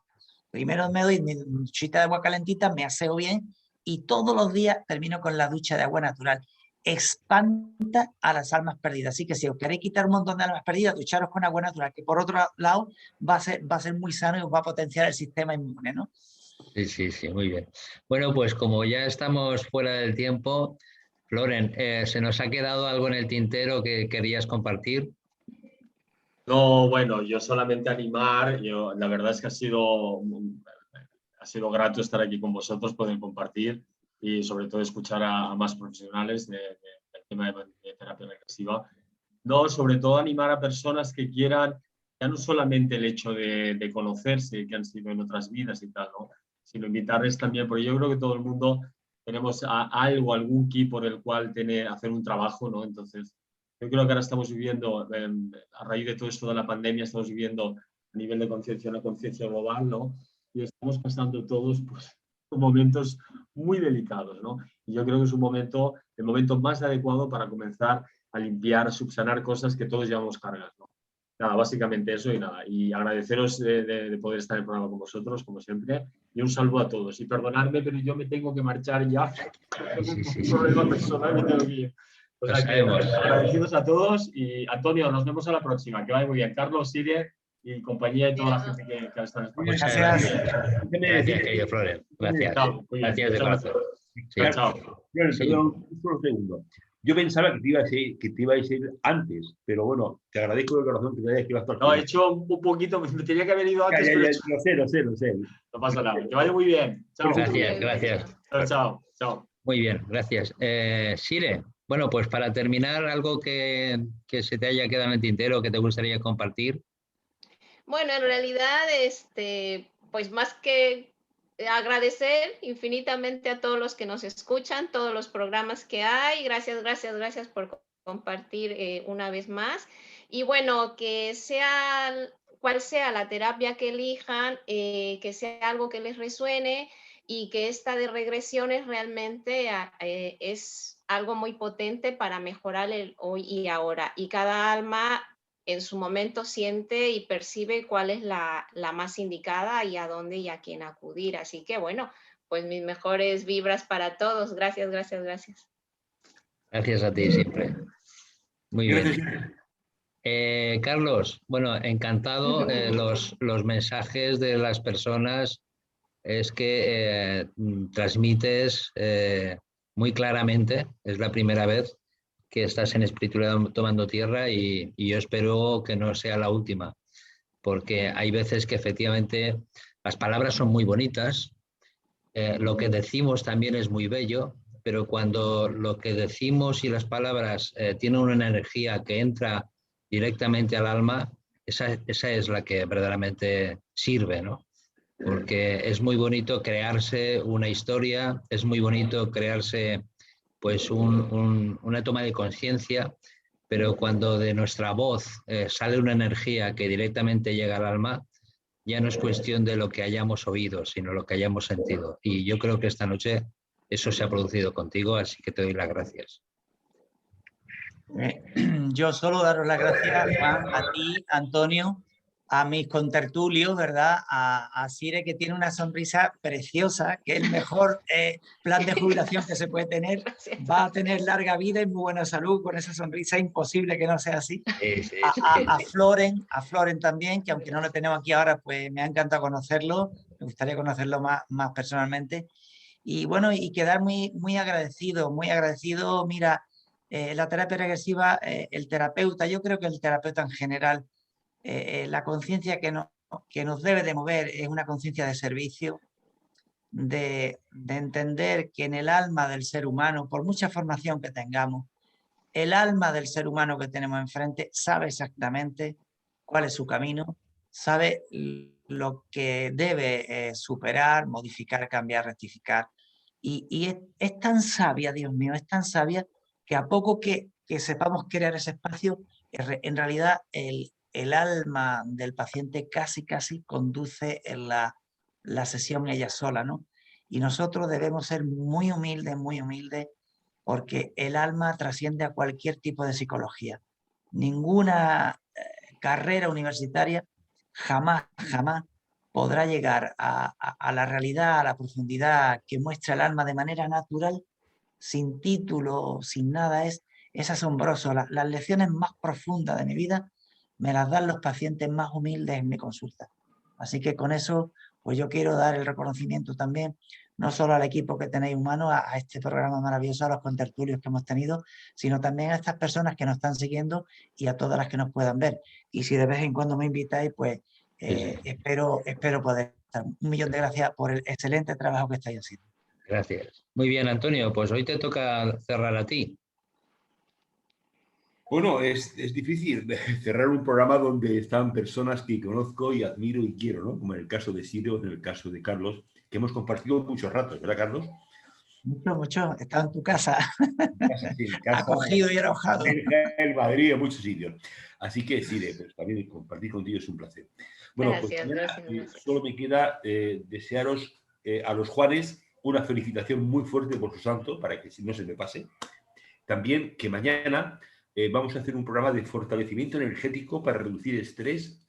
Primero me doy mi duchita de agua calentita, me aseo bien, y todos los días termino con la ducha de agua natural. Espanta a las almas perdidas. Así que si os queréis quitar un montón de almas perdidas, ducharos con agua natural, que por otro lado va a ser muy sano y os va a potenciar el sistema inmune, ¿no? Sí, sí, sí, muy bien. Bueno, pues como ya estamos fuera del tiempo, Floren, ¿se nos ha quedado algo en el tintero que querías compartir? No, bueno, yo solamente animar, la verdad es que ha sido grato estar aquí con vosotros, poder compartir y sobre todo escuchar a más profesionales del tema de terapia regresiva. No, sobre todo animar a personas que quieran, ya no solamente el hecho de conocerse, que han sido en otras vidas y tal, ¿no? Sino invitarles también, porque yo creo que todo el mundo tenemos algo, algún key por el cual hacer un trabajo, ¿no? Entonces, yo creo que ahora estamos viviendo, a raíz de todo esto de la pandemia, estamos viviendo a nivel de conciencia una conciencia global, ¿no? Y estamos pasando todos pues, por momentos muy delicados, ¿no? Y yo creo que es el momento más adecuado para comenzar a limpiar, a subsanar cosas que todos llevamos cargas, ¿no? Nada, básicamente eso y nada. Y agradeceros de poder estar en el programa con vosotros, como siempre. Y un saludo a todos. Y perdonadme, pero yo me tengo que marchar ya. Tengo un problema personal, me tengo que ir. O sea que agradecidos a todos y Antonio, nos vemos a la próxima. Que vaya muy bien. Carlos, Sire y compañía y toda la gente que está en España. Muchas gracias. Gracias, querido Floren. Gracias. Chao, Gracias de corazón. Sí. Chao. Sí. Un solo segundo. Yo pensaba que te iba a decir antes, pero bueno, te agradezco de corazón que te hayas quedado hasta el No, final. he hecho un poquito, me tenía que haber ido antes, Ya, pero lo sé. no pasa nada. Que vaya muy bien. Chao. Gracias, gracias. Chao. Muy bien, gracias. Sire, bueno, pues para terminar, algo que se te haya quedado en el tintero, que te gustaría compartir. Bueno, en realidad, pues más que agradecer infinitamente a todos los que nos escuchan, todos los programas que hay. Gracias por compartir una vez más. Y bueno, que sea cual sea la terapia que elijan, que sea algo que les resuene y que esta de regresiones realmente es algo muy potente para mejorar el hoy y ahora. Y cada alma en su momento siente y percibe cuál es la más indicada y a dónde y a quién acudir. Así que bueno, pues mis mejores vibras para todos. Gracias. Gracias a ti siempre. Muy bien. Carlos, bueno, encantado. Los mensajes de las personas es que transmites muy claramente, es la primera vez que estás en Espiritualidad Tomando Tierra y yo espero que no sea la última, porque hay veces que efectivamente las palabras son muy bonitas, lo que decimos también es muy bello, pero cuando lo que decimos y las palabras tienen una energía que entra directamente al alma, esa es la que verdaderamente sirve, ¿no? Porque es muy bonito crearse una historia, es muy bonito crearse pues una toma de conciencia, pero cuando de nuestra voz sale una energía que directamente llega al alma, ya no es cuestión de lo que hayamos oído, sino lo que hayamos sentido. Y yo creo que esta noche eso se ha producido contigo, así que te doy las gracias. Yo solo daros las gracias, Juan, a ti, Antonio, a mis contertulios, ¿verdad? A Sire, que tiene una sonrisa preciosa, que es el mejor plan de jubilación que se puede tener. Va a tener larga vida y muy buena salud con esa sonrisa, imposible que no sea así. Sí. A Floren también, que aunque no lo tenemos aquí ahora, pues me ha encantado conocerlo, me gustaría conocerlo más personalmente. Y bueno, y quedar muy agradecido, mira, la terapia regresiva, el terapeuta, yo creo que el terapeuta en general, la conciencia que nos debe de mover es una conciencia de servicio, de entender que en el alma del ser humano, por mucha formación que tengamos, el alma del ser humano que tenemos enfrente sabe exactamente cuál es su camino, sabe lo que debe superar, modificar, cambiar, rectificar. Y es tan sabia, Dios mío, es tan sabia que a poco que sepamos crear ese espacio, en realidad el alma del paciente casi conduce en la sesión ella sola, ¿no? Y nosotros debemos ser muy humildes, porque el alma trasciende a cualquier tipo de psicología. Ninguna carrera universitaria jamás podrá llegar a la realidad, a la profundidad que muestra el alma de manera natural, sin título, sin nada. Es asombroso. Las lecciones más profundas de mi vida me las dan los pacientes más humildes en mi consulta. Así que con eso, pues yo quiero dar el reconocimiento también, no solo al equipo que tenéis humano, a este programa maravilloso, a los contertulios que hemos tenido, sino también a estas personas que nos están siguiendo y a todas las que nos puedan ver. Y si de vez en cuando me invitáis, pues espero poder estar. 1.000.000 de gracias por el excelente trabajo que estáis haciendo. Gracias. Muy bien, Antonio, pues hoy te toca cerrar a ti. Bueno, es difícil cerrar un programa donde están personas que conozco y admiro y quiero, ¿no? Como en el caso de Sire o en el caso de Carlos, que hemos compartido muchos ratos, ¿verdad, Carlos? Mucho. He estado en tu casa. En casa, acogido y enojado. En Madrid, en muchos sitios. Así que, Sire, pues también compartir contigo es un placer. Bueno, gracias. Solo me queda desearos a los Juanes una felicitación muy fuerte por su santo, para que no se me pase. También que mañana vamos a hacer un programa de fortalecimiento energético para reducir estrés,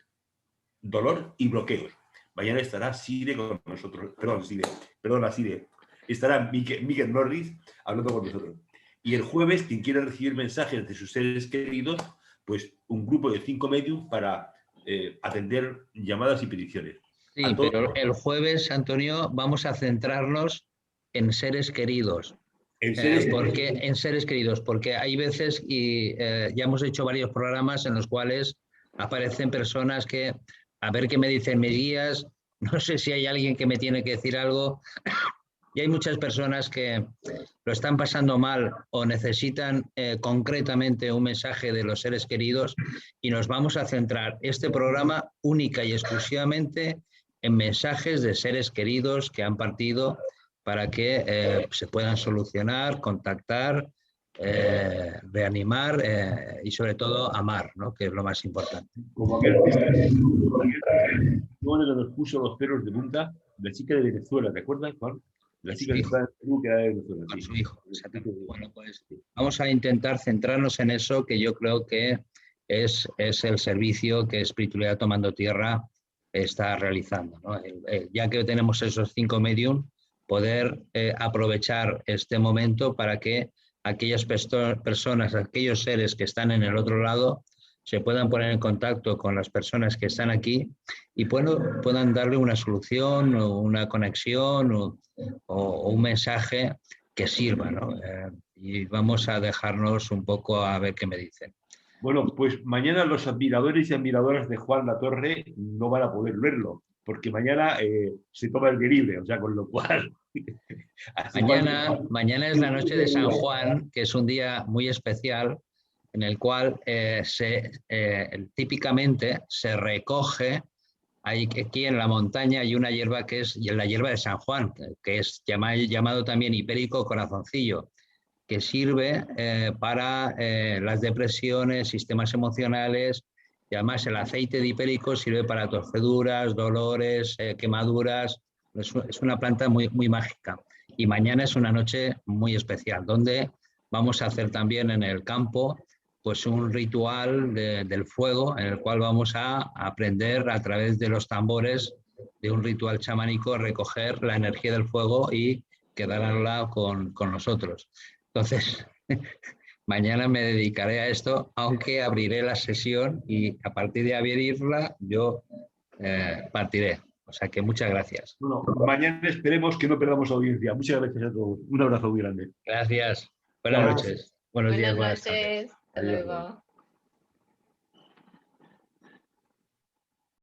dolor y bloqueos. Mañana estará Sire con nosotros. Perdona, Sire. Estará Miguel Norris hablando con nosotros. Y el jueves, quien quiera recibir mensajes de sus seres queridos, pues un grupo de 5 medios para atender llamadas y peticiones. Sí, pero el jueves, Antonio, vamos a centrarnos en seres queridos. En seres queridos, porque hay veces, y ya hemos hecho varios programas en los cuales aparecen personas que, a ver qué me dicen mis guías, no sé si hay alguien que me tiene que decir algo, y hay muchas personas que lo están pasando mal o necesitan concretamente un mensaje de los seres queridos, y nos vamos a centrar este programa única y exclusivamente en mensajes de seres queridos que han partido, para que se puedan solucionar, contactar, reanimar y sobre todo amar, ¿no? Que es lo más importante. Como aquel uno de los puso los pelos de punta, la chica de Venezuela, ¿te acuerdas, Juan? La chica de Perú que era de Venezuela. Sí. Su hijo, exactamente. Bueno, pues vamos a intentar centrarnos en eso, que yo creo que es el servicio que Espiritualidad Tomando Tierra está realizando, ¿no? Ya que tenemos esos 5 medium, poder aprovechar este momento para que aquellas personas, aquellos seres que están en el otro lado, se puedan poner en contacto con las personas que están aquí y puedan darle una solución o una conexión o un mensaje que sirva, ¿no? Y vamos a dejarnos un poco a ver qué me dicen. Bueno, pues mañana los admiradores y admiradoras de Juan Latorre no van a poder verlo, porque mañana se toma el día libre, o sea, con lo cual... Mañana es la noche de San Juan, que es un día muy especial, en el cual típicamente se recoge, aquí en la montaña hay una hierba que es la hierba de San Juan, que es llamado también hipérico corazoncillo, que sirve para las depresiones, sistemas emocionales, y además el aceite de hipérico sirve para torceduras, dolores, quemaduras. Es una planta muy, muy mágica. Y mañana es una noche muy especial, donde vamos a hacer también en el campo pues un ritual del fuego, en el cual vamos a aprender a través de los tambores de un ritual chamánico a recoger la energía del fuego y quedarla con nosotros. Entonces, mañana me dedicaré a esto, aunque abriré la sesión y a partir de abrirla yo partiré. O sea que muchas gracias. Bueno, mañana esperemos que no perdamos audiencia. Muchas gracias a todos. Un abrazo muy grande. Gracias. Buenas noches. Buenos días. Buenas noches. Hasta luego.